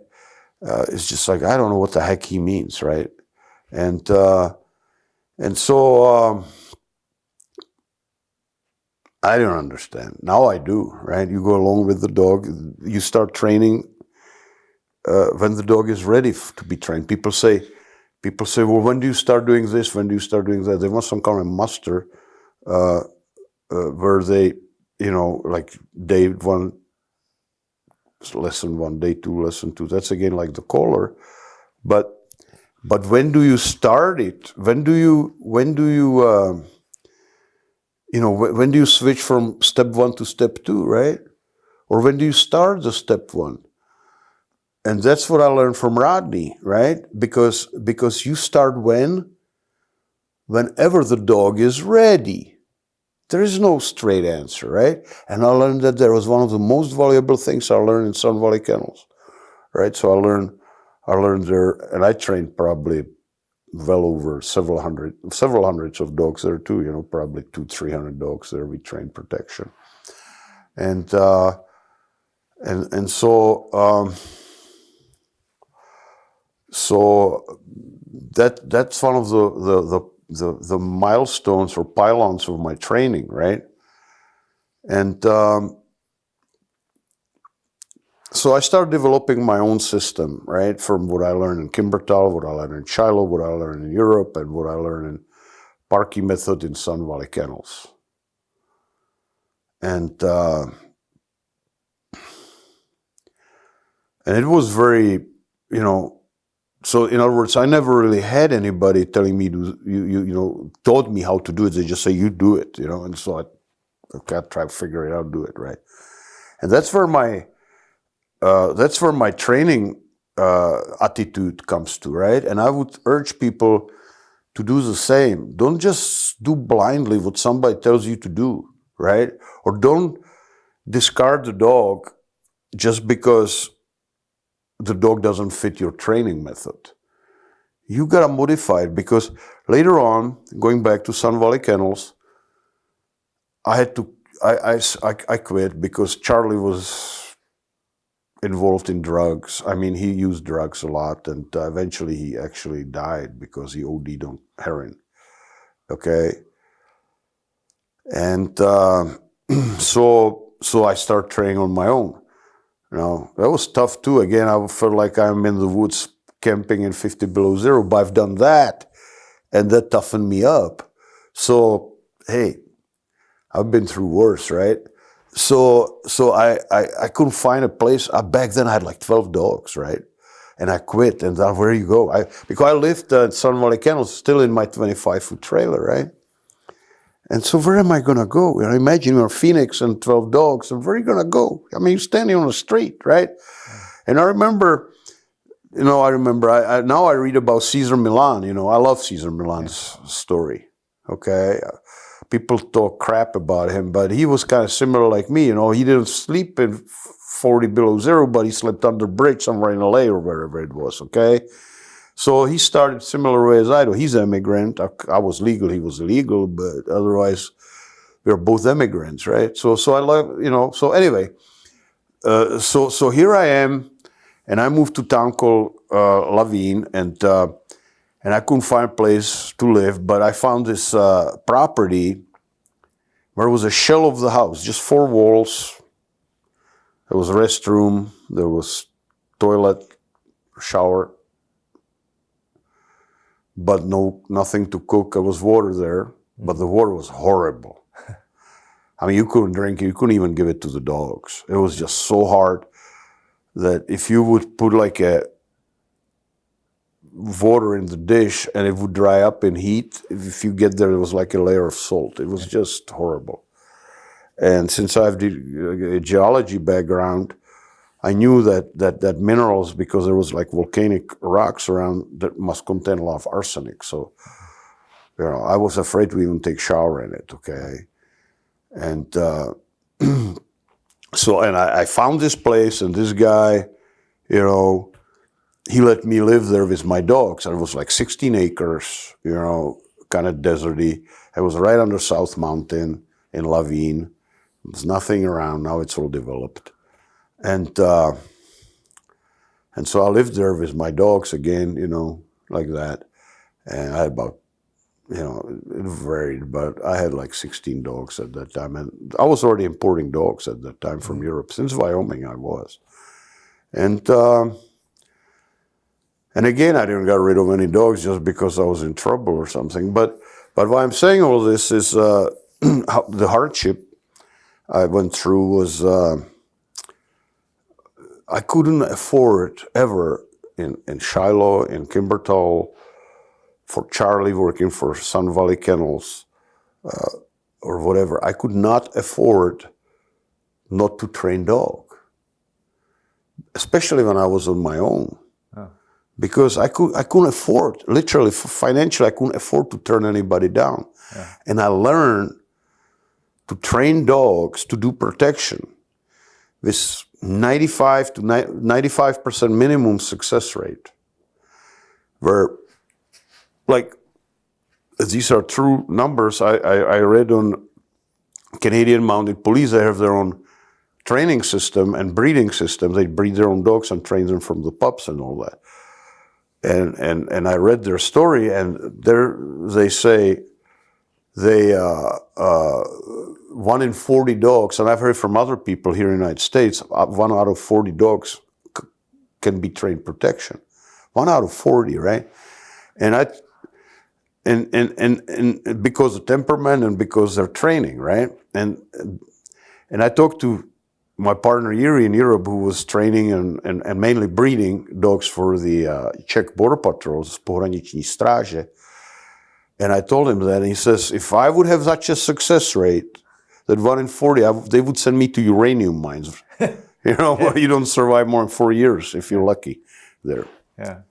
It's just like, I don't know what the heck he means, right? And so I don't understand. Now I do, right? You go along with the dog. You start training when the dog is ready to be trained. People say, well, when do you start doing this? When do you start doing that? They want some kind of muster where they, you know, like day one, lesson one, day two, lesson two. That's again like the collar. But when do you start it? When do you when do you switch from step one to step two, right? Or when do you start the step one? And that's what I learned from Rodney, right? Because you start whenever the dog is ready. There is no straight answer, right? And I learned that there was one of the most valuable things I learned in Sun Valley Kennels, right? So I learned there, and I trained probably well over several hundreds of dogs there too, you know, probably 200-300 dogs there. We trained protection. And so that's one of the milestones or pylons of my training, right? And so I started developing my own system, right? From what I learned in Kimbertal, what I learned in Shiloh, what I learned in Europe, and what I learned in Parky method in Sun Valley Kennels. And it was very, you know, so in other words, I never really had anybody telling me to, you know, taught me how to do it. They just say, you do it, you know, and so I got to try to figure it out, do it, right? And that's where my training attitude comes to, right? And I would urge people to do the same. Don't just do blindly what somebody tells you to do, right? Or don't discard the dog just because the dog doesn't fit your training method. You gotta modify it, because later on, going back to Sun Valley Kennels, I quit because Charlie was involved in drugs. I mean, he used drugs a lot, and eventually he actually died because he OD'd on heroin. Okay, and so I started training on my own. You know, that was tough too. Again, I felt like I'm in the woods camping in 50 below zero, but I've done that, and that toughened me up. So hey, I've been through worse, right? So I couldn't find a place. Back then I had like 12 dogs, right? And I quit. And then where you go? Because I lived at Sun Valley Kennels, still in my 25-foot trailer, right? And so where am I going to go? You know, imagine you're Phoenix and 12 dogs, and where are you going to go? I mean, you're standing on the street, right? And I remember, you know, now I read about Cesar Millan. You know, I love Cesar Millan's story, okay? People talk crap about him, but he was kind of similar like me. You know, he didn't sleep in 40 below zero, but he slept under a bridge somewhere in LA or wherever it was, okay? So he started similar way as I do. He's an immigrant. I was legal, he was illegal, but otherwise we were both immigrants, right? So I love, you know, so anyway, so here I am, and I moved to a town called Laveen, and I couldn't find a place to live, but I found this property where it was a shell of the house, just 4 walls. There was a restroom, there was toilet, shower, but nothing to cook. There was water there, but the water was horrible. I mean, you couldn't drink it. You couldn't even give it to the dogs. It was just so hard that if you would put like a water in the dish and it would dry up in heat, if you get there, it was like a layer of salt. It was just horrible. And since I have a geology background, I knew that minerals, because there was like volcanic rocks around, that must contain a lot of arsenic. So, I was afraid to even take shower in it, okay? And and I found this place, and this guy, he let me live there with my dogs. And it was like 16 acres, kind of deserty. It was right under South Mountain in Laveen. There's nothing around. Now it's all developed. And so I lived there with my dogs again, like that. And I had about, it varied, but I had like 16 dogs at that time. And I was already importing dogs at that time from Europe. Since Wyoming, I was. And again, I didn't get rid of any dogs just because I was in trouble or something. But why I'm saying all this is the hardship I went through was I couldn't afford ever in Shiloh, in Kimbertal, for Charlie working for Sun Valley Kennels or whatever. I could not afford not to train dog, especially when I was on my own. Because I couldn't afford, literally, financially, I couldn't afford to turn anybody down. Yeah. And I learned to train dogs to do protection with 95 to 95% minimum success rate. Where, like, these are true numbers. I read on Canadian Mounted Police, they have their own training system and breeding system. They breed their own dogs and train them from the pups and all that. And I read their story, and they say they 1 in 40 dogs, and I've heard from other people here in the United States, 1 out of 40 dogs can be trained protection. 1 out of 40, right? And because of temperament and because they're training, right? And I talked to my partner Yuri in Europe, who was training and mainly breeding dogs for the Czech border patrols, pohraniční stráže. And I told him that, and he says, if I would have such a success rate, that 1 in 40, they would send me to uranium mines. You don't survive more than 4 years if you're lucky there. Yeah.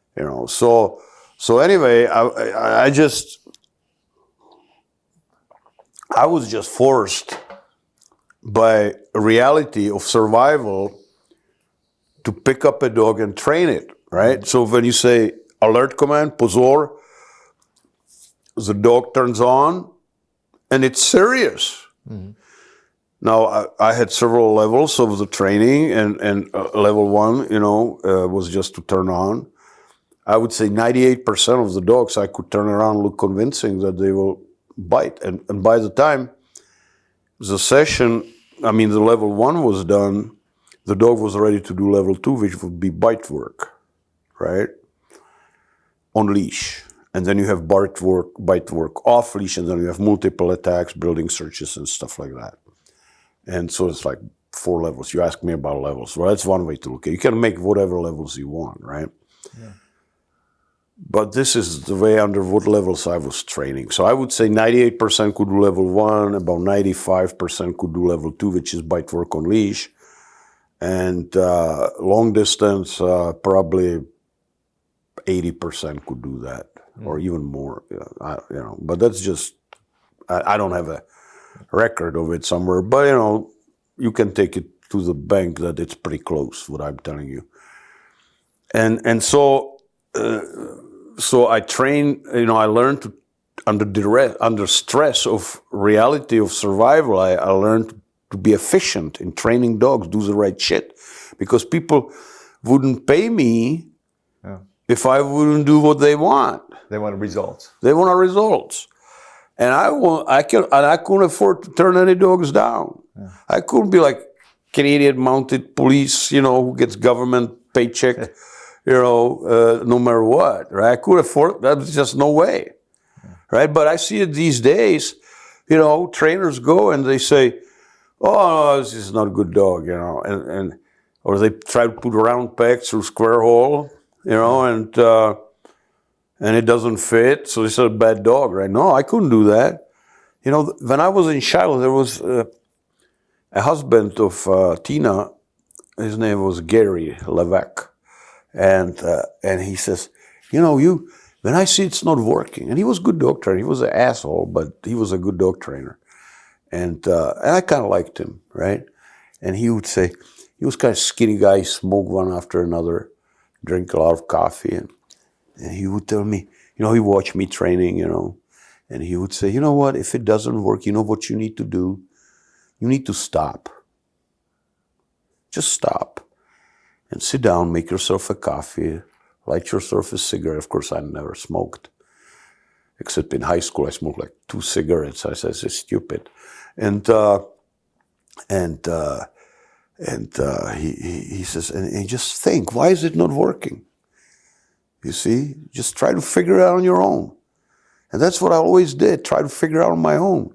So anyway, I was just forced by reality of survival to pick up a dog and train it, right? So when you say alert command, pozor, the dog turns on and it's serious. Mm-hmm. Now, I had several levels of the training, and level 1, was just to turn on. I would say 98% of the dogs I could turn around, look convincing that they will bite. And by the time the session, the level 1 was done, the dog was ready to do level 2, which would be bite work, right? On leash. And then you have bite work off leash, and then you have multiple attacks, building searches, and stuff like that. And so it's like 4 levels. You ask me about levels. Well, that's one way to look at it. You can make whatever levels you want, right? Yeah. But this is the way under what levels I was training. So I would say 98% could do level 1, about 95% could do level 2, which is bite work on leash. And long distance, probably 80% could do that, or even more. But that's just, I don't have a record of it somewhere. But, you can take it to the bank that it's pretty close, what I'm telling you. And so... So I trained, I learned to, under stress of reality of survival, I learned to be efficient in training dogs, do the right shit. Because people wouldn't pay me if I wouldn't do what they want. They want results. They want results. And I couldn't afford to turn any dogs down. Yeah. I couldn't be like Canadian Mounted Police, who gets government paycheck. No matter what, right? I could afford, that's just no way, right? But I see it these days, trainers go and they say, oh, no, this is not a good dog, you know, or they try to put a round peg through square hole, you know, and it doesn't fit, so this is a bad dog, right? No, I couldn't do that. You know, when I was in Shiloh, there was a husband of Tina. His name was Gary Levesque, and he says, you know, when I see it's not working, and he was a good dog trainer. He was an asshole, but he was a good dog trainer, and I kind of liked him, right? And he would say, he was kind of skinny guy, smoke one after another, drink a lot of coffee, and he would tell me, you know, he watched me training, you know, and he would say, you know what, if it doesn't work, you know what you need to do? You need to stop. Just stop and sit down, make yourself a coffee, light yourself a cigarette. Of course, I never smoked, except in high school, I smoked like 2 cigarettes. I said, it's stupid. And he says, and just think, why is it not working? You see, just try to figure it out on your own. And that's what I always did, try to figure it out on my own.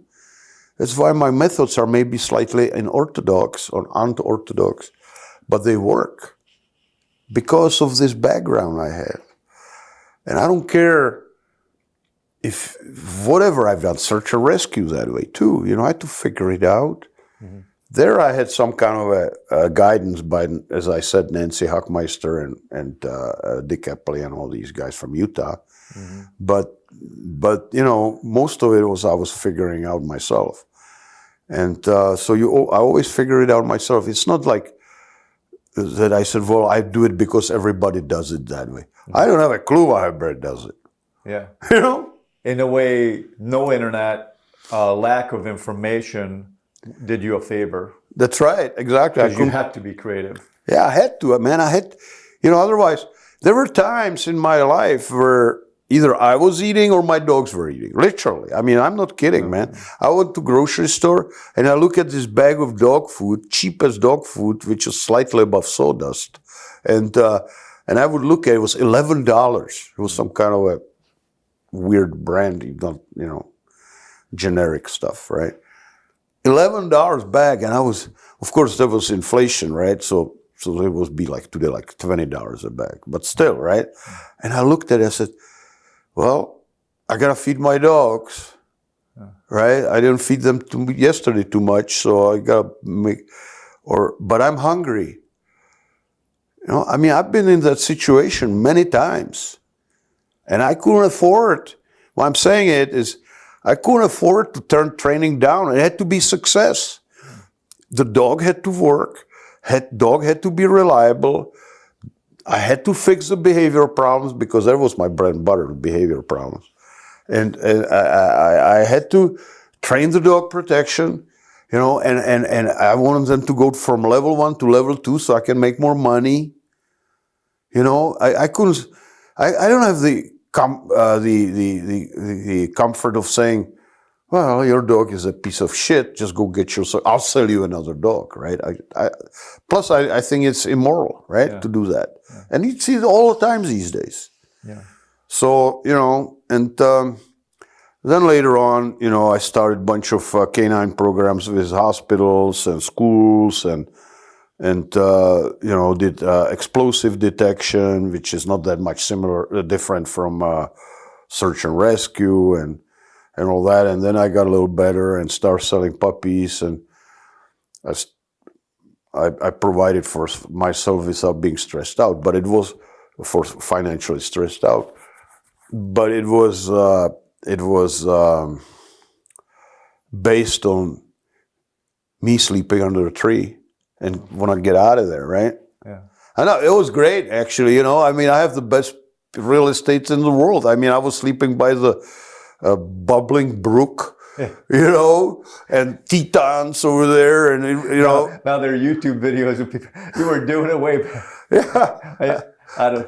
That's why my methods are maybe slightly unorthodox or unorthodox, but they work because of this background I have. And I don't care if whatever I've done, search and rescue that way too. You know, I had to figure it out. Mm-hmm. There I had some kind of a guidance by, as I said, Nancy Huckmeister and Dick Epley and all these guys from Utah. Mm-hmm. But you know, most of it was I was figuring out myself. And so I always figure it out myself. It's not like that I said, well, I do it because everybody does it that way. Mm-hmm. I don't have a clue how everybody does it. Yeah. You know? In a way, no internet, lack of information did you a favor. That's right, exactly. Because you had to be creative. Yeah, I had to, man. You know, otherwise, there were times in my life where either I was eating or my dogs were eating, literally. I mean, I'm not kidding, man. I went to grocery store and I look at this bag of dog food, cheapest dog food, which is slightly above sawdust. And I would look at it, was $11. It was some kind of a weird brand, not, you know, generic stuff, right? $11 bag, and I was, of course, there was inflation, right? So it would be like today, like $20 a bag, but still, right? And I looked at it, I said, well, I gotta feed my dogs, right? I didn't feed them yesterday too much, so I gotta but I'm hungry. You know, I mean, I've been in that situation many times, and I couldn't afford. Why I'm saying it is, I couldn't afford to turn training down. It had to be success. The dog had to work. Dog had to be reliable. I had to fix the behavioral problems because that was my bread and butter, the behavior problems. And I had to train the dog protection, you know, and I wanted them to go from level 1 to level 2 so I can make more money. You know, I couldn't, I don't have the comfort of saying, well, your dog is a piece of shit, just go get yourself, I'll sell you another dog, right? Plus, I think it's immoral, right, to do that. Yeah. And you see it all the time these days. Yeah. So, you know, and then later on, you know, I started a bunch of canine programs with hospitals and schools and you know, did explosive detection, which is not that much different from search and rescue and all that. And then I got a little better and started selling puppies, and I provided for myself without being stressed out. But it was for financially stressed out. But it was based on me sleeping under a tree and want to get out of there, right? Yeah. I know, it was great, actually. You know, I mean, I have the best real estate in the world. I mean, I was sleeping by the bubbling brook, you know, and Tetons over there, and you know. Now there are YouTube videos of people. You were doing it way back. Yeah.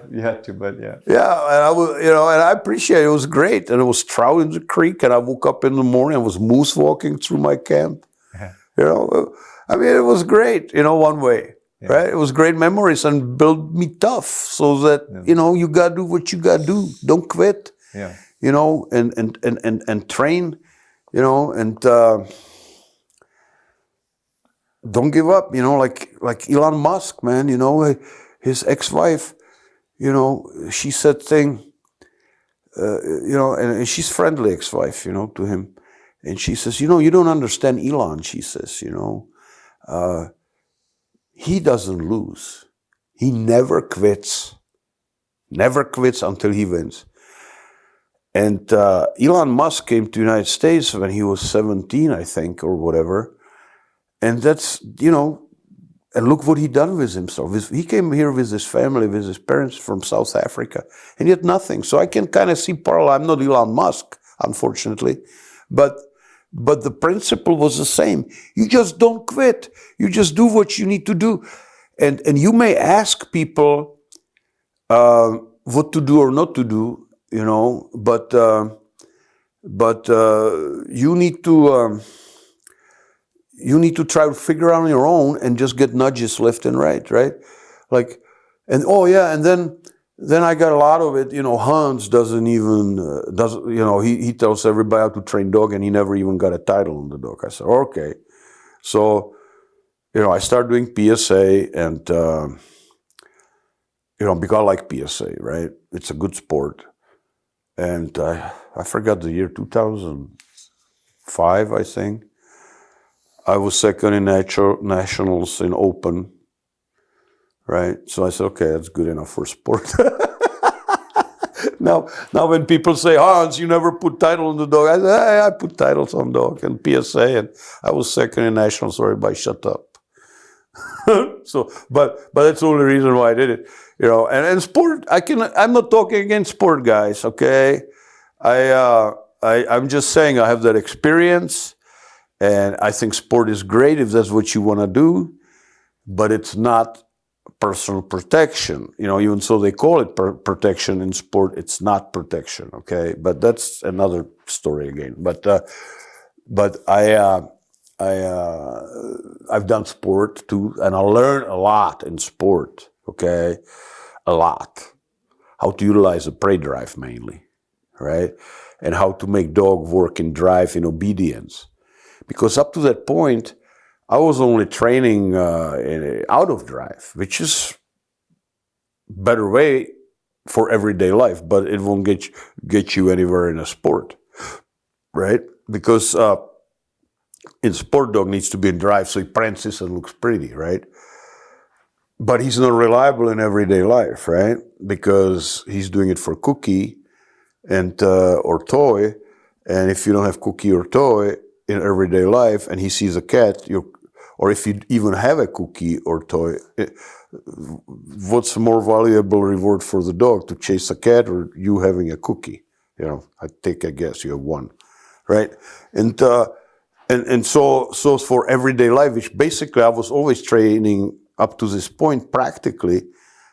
You had to, but yeah. Yeah, and I was, you know, and I appreciate it. It was great, and it was trout in the creek, and I woke up in the morning. I was moose walking through my camp. Yeah. You know, I mean, it was great, you know, one way, right? It was great memories and built me tough, so that you know, you gotta do what you gotta do. Don't quit. Yeah. You know, and train, you know, and don't give up, like Elon Musk, man, his ex-wife, she said thing, and she's friendly ex-wife, to him. And she says, you don't understand Elon, she says, he doesn't lose. He never quits until he wins. And Elon Musk came to the United States when he was 17, I think, or whatever. And that's, and look what he done with himself. He came here with his family, with his parents from South Africa, and he had nothing. So I can kind of see parallel. I'm not Elon Musk, unfortunately, but the principle was the same. You just don't quit. You just do what you need to do. And you may ask people what to do or not to do, but you need to try to figure out on your own and just get nudges left and right? Like, and then I got a lot of it. Hans doesn't, he tells everybody how to train dog, and he never even got a title on the dog. I said, okay. So, I started doing PSA, and, because I like PSA, right? It's a good sport. And I forgot the year, 2005, I think. I was second in nationals in open, right? So I said, okay, that's good enough for sport. Now when people say, Hans, you never put title on the dog, I say, hey, I put titles on dog and PSA, and I was second in nationals, so everybody shut up. So, but that's the only reason why I did it, and sport, I'm not talking against sport guys, okay? I'm just saying I have that experience, and I think sport is great if that's what you want to do, but it's not personal protection. Even so they call it protection in sport, it's not protection, okay? But that's another story again. But I've done sport too, and I learned a lot in sport, okay? A lot. How to utilize a prey drive mainly, right? And how to make dog work in drive in obedience. Because up to that point, I was only training out of drive, which is better way for everyday life, but it won't get you anywhere in a sport, right? Because in sport, dog needs to be in drive, so he prances and looks pretty, right? But he's not reliable in everyday life, right? Because he's doing it for cookie and or toy, and if you don't have cookie or toy in everyday life, and he sees a cat, or if you even have a cookie or toy, what's a more valuable reward for the dog, to chase a cat or you having a cookie? I take a guess you have one, right? And so for everyday life, which basically I was always training up to this point practically,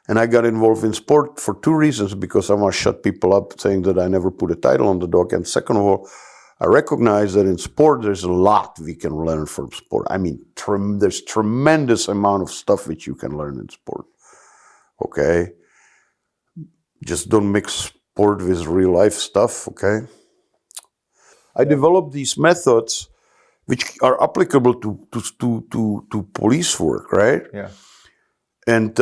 and I got involved in sport for two reasons: because I want to shut people up saying that I never put a title on the dog, and second of all, I recognize that in sport there's a lot we can learn from sport. I mean, there's tremendous amount of stuff which you can learn in sport, okay? Just don't mix sport with real life stuff, okay? I developed these methods which are applicable to police work, right? Yeah. And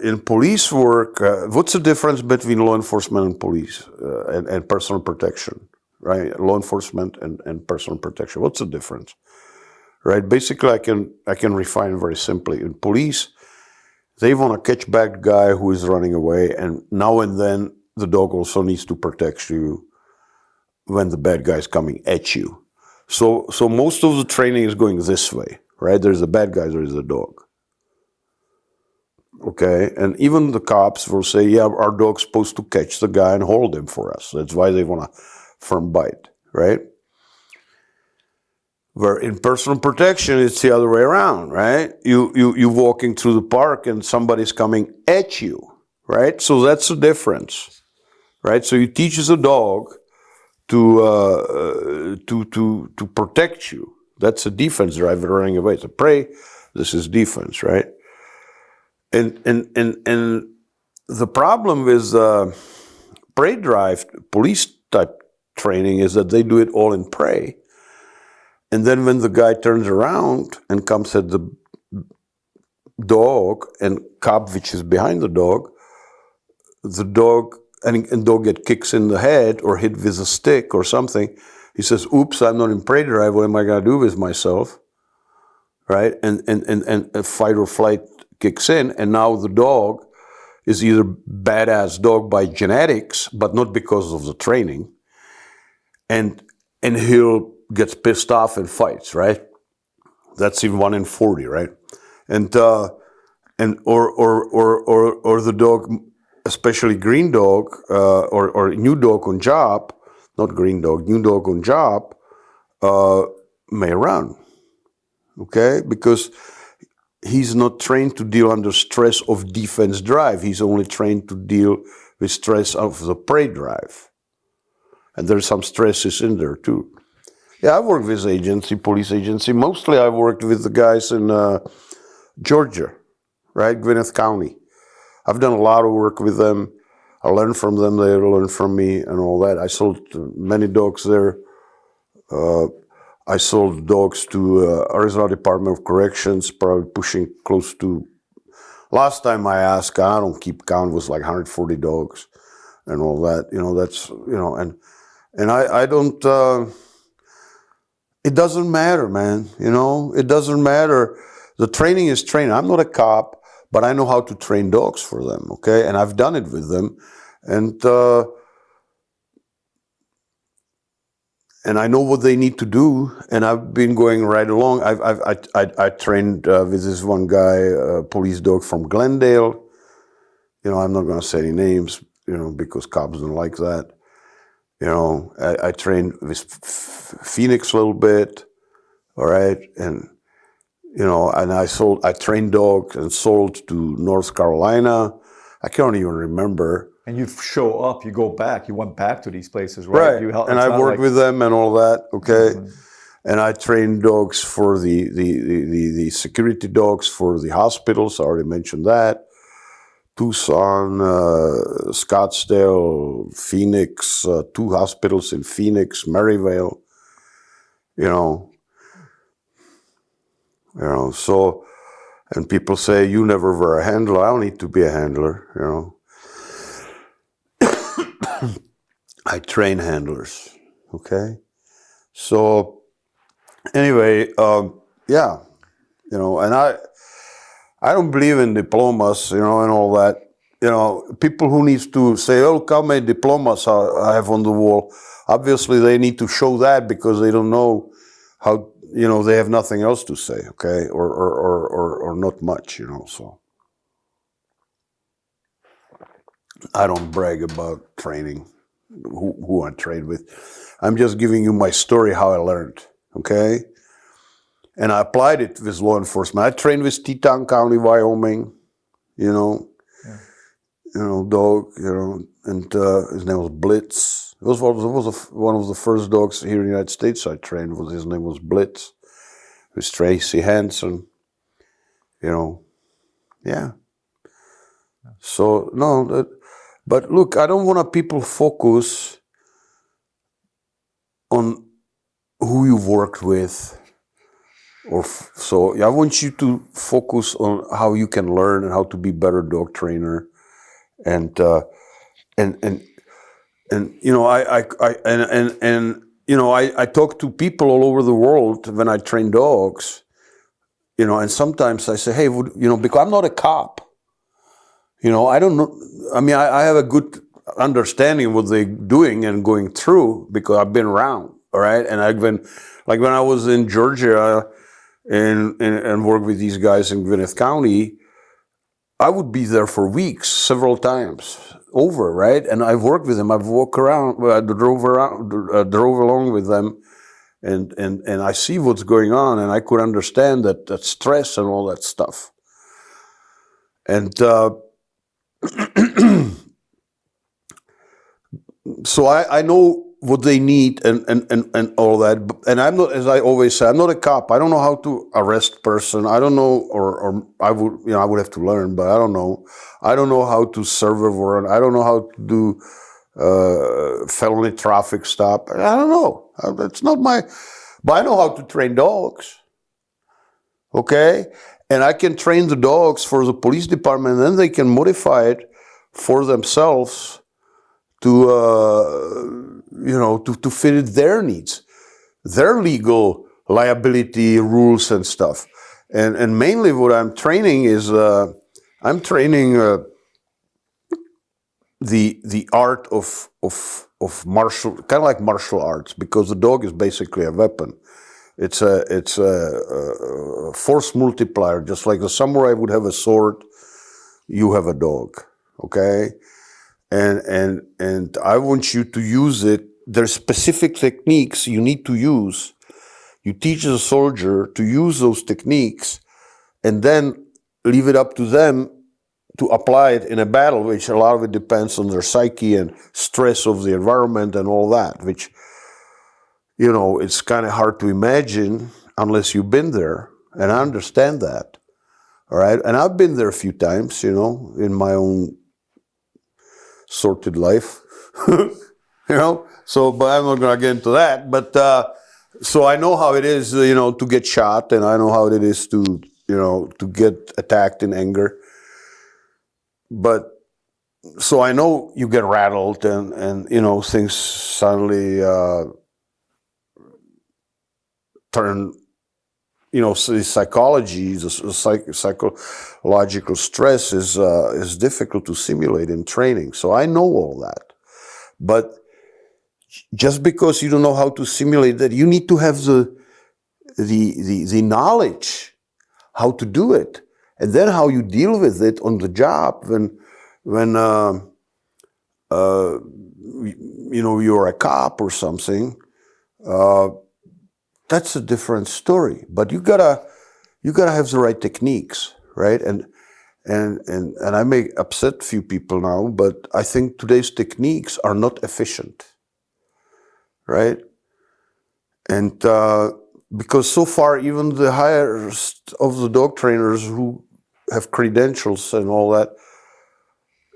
in police work, what's the difference between law enforcement and police and personal protection, right? Law enforcement and personal protection. What's the difference, right? Basically, I can refine very simply. In police, they want to catch back the guy who is running away, and now and then the dog also needs to protect you when the bad guy is coming at you. So most of the training is going this way, right? There's a bad guy, there's a dog. Okay, and even the cops will say, yeah, our dog's supposed to catch the guy and hold him for us. That's why they want a firm bite, right? Where in personal protection, it's the other way around, right? You're walking through the park and somebody's coming at you, right? So that's the difference, right? So you teach the dog to protect you. That's a defense drive, running away. It's a prey. This is defense, right? And the problem with prey drive, police type training, is that they do it all in prey. And then when the guy turns around and comes at the dog and cop, which is behind the dog, and dog get kicks in the head or hit with a stick or something. He says, "Oops, I'm not in prey drive. What am I going to do with myself?" Right? And fight or flight kicks in, and now the dog is either badass dog by genetics, but not because of the training, and he'll gets pissed off and fights, right? That's in 1 in 40, right? And or the dog, especially green dog or new dog on job, not green dog, new dog on job, may run, okay? Because he's not trained to deal under stress of defense drive. He's only trained to deal with stress of the prey drive. And there's some stresses in there too. Yeah, I've worked with police agency. Mostly I've worked with the guys in Georgia, right? Gwinnett County. I've done a lot of work with them. I learned from them, they learned from me and all that. I sold many dogs there. I sold dogs to Arizona Department of Corrections, probably pushing close to, last time I asked, I don't keep count, was like 140 dogs and all that. You know, that's, you know, and I don't, it doesn't matter, man. You know, it doesn't matter. The training is training. I'm not a cop, but I know how to train dogs for them, okay? And I've done it with them. And I know what they need to do, and I've been going right along. I trained with this one guy, a police dog from Glendale. You know, I'm not going to say any names, you know, because cops don't like that. You know, I trained with Phoenix a little bit, all right, and you know, and I trained dogs and sold to North Carolina. I can't even remember. And you show up, you go back, you went back to these places, right? Right, and I worked with them and all that, okay? Mm-hmm. And I trained dogs for the security dogs for the hospitals, I already mentioned that. Tucson, Scottsdale, Phoenix, 2 hospitals in Phoenix, Maryvale, you know, so, and people say, you never were a handler. I don't need to be a handler, you know. I train handlers, okay? So, anyway, yeah, you know, and I don't believe in diplomas, you know, and all that. You know, people who needs to say, oh, look how many diplomas I have on the wall. Obviously, they need to show that because they don't know how, you know, they have nothing else to say, okay, or not much, you know, so. I don't brag about training, who I trained with. I'm just giving you my story, how I learned, okay? And I applied it with law enforcement. I trained with Teton County, Wyoming, you know, dog, you know, and his name was Blitz. It was one of the first dogs here in the United States I trained. His name was Blitz. It was Tracy Hansen, you know, yeah. So, no, but look, I don't want people focus on who you've worked with. So I want you to focus on how you can learn and how to be better dog trainer, and you know I talk to people all over the world when I train dogs, you know, and sometimes I say, hey, you know, because I'm not a cop, you know, I don't know. I mean, I have a good understanding of what they're doing and going through because I've been around, all right, and I've been like when I was in Georgia. And work with these guys in Gwinnett County, I would be there for weeks, several times over, right? And I've worked with them. I've walked around, I drove along with them, and I see what's going on, and I could understand that stress and all that stuff. And so I know what they need and all that. And I'm not, as I always say, I'm not a cop. I don't know how to arrest person. I don't know, or I would, you know, I would have to learn, but I don't know. I don't know how to serve a warrant. I don't know how to do felony traffic stop. I don't know. That's not my, but I know how to train dogs. Okay? And I can train the dogs for the police department, and then they can modify it for themselves to, to fit their needs, their legal liability rules and stuff. And mainly what I'm training is, I'm training the art of martial, kind of like martial arts, because the dog is basically a weapon. It's a force multiplier, just like the samurai would have a sword, you have a dog, okay? And I want you to use it. There's specific techniques you need to use. You teach the soldier to use those techniques and then leave it up to them to apply it in a battle, which a lot of it depends on their psyche and stress of the environment and all that, which, it's kind of hard to imagine unless you've been there. And I understand that. All right. And I've been there a few times, in my own sorted life, so, but I'm not going to get into that. But, so I know how it is, to get shot, and I know how it is to get attacked in anger. But, so I know you get rattled and things suddenly turn, psychology, the psychological stress is difficult to simulate in training. So I know all that. But just because you don't know how to simulate that, you need to have the knowledge how to do it, and then how you deal with it on the job when you're a cop or something. That's a different story. But you gotta have the right techniques, right? And I may upset a few people now, but I think today's techniques are not efficient, right? And because so far, even the highest of the dog trainers who have credentials and all that,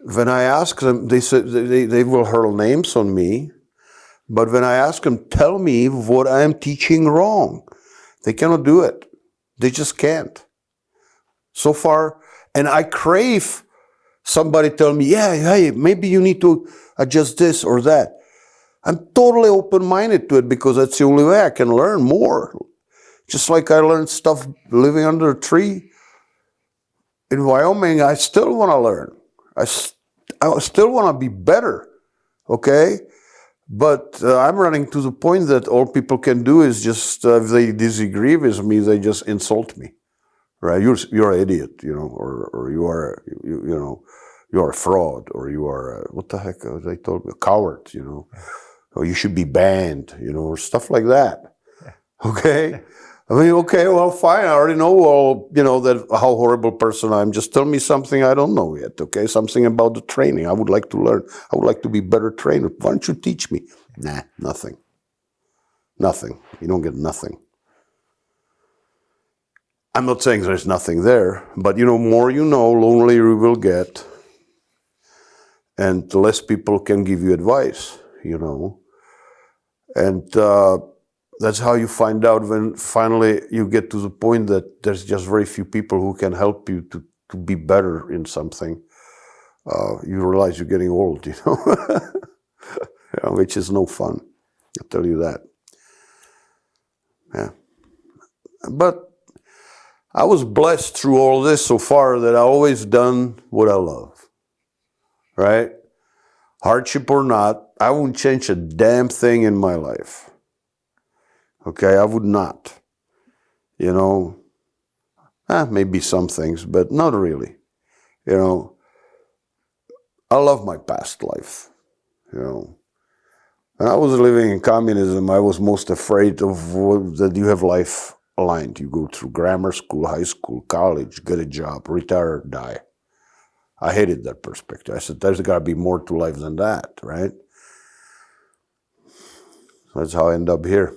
when I ask them, they say they will hurl names on me. But when I ask them, tell me what I am teaching wrong, they cannot do it. They just can't. So far, and I crave somebody tell me, yeah, hey, maybe you need to adjust this or that. I'm totally open-minded to it because that's the only way I can learn more. Just like I learned stuff living under a tree in Wyoming, I still want to learn. I still want to be better, okay? But I'm running to the point that all people can do is just, if they disagree with me, they just insult me, right? You're an idiot, or you are, you're a fraud, or you are, what the heck, they told me, a coward, or you should be banned, or stuff like that, okay? I mean, okay, well, fine, I already know that how horrible person I am. Just tell me something I don't know yet, okay? Something about the training. I would like to learn. I would like to be better trainer. Why don't you teach me? Nah, nothing. Nothing. You don't get nothing. I'm not saying there's nothing there, but, more you know, lonelier you will get. And less people can give you advice, And that's how you find out when finally you get to the point that there's just very few people who can help you to be better in something. You realize you're getting old, which is no fun. I'll tell you that. Yeah. But I was blessed through all this so far that I've always done what I love, right? Hardship or not, I wouldn't change a damn thing in my life. Okay, I would not, maybe some things, but not really, I love my past life, When I was living in communism, I was most afraid of that you have life aligned. You go through grammar school, high school, college, get a job, retire, die. I hated that perspective. I said, there's got to be more to life than that, right? That's how I end up here.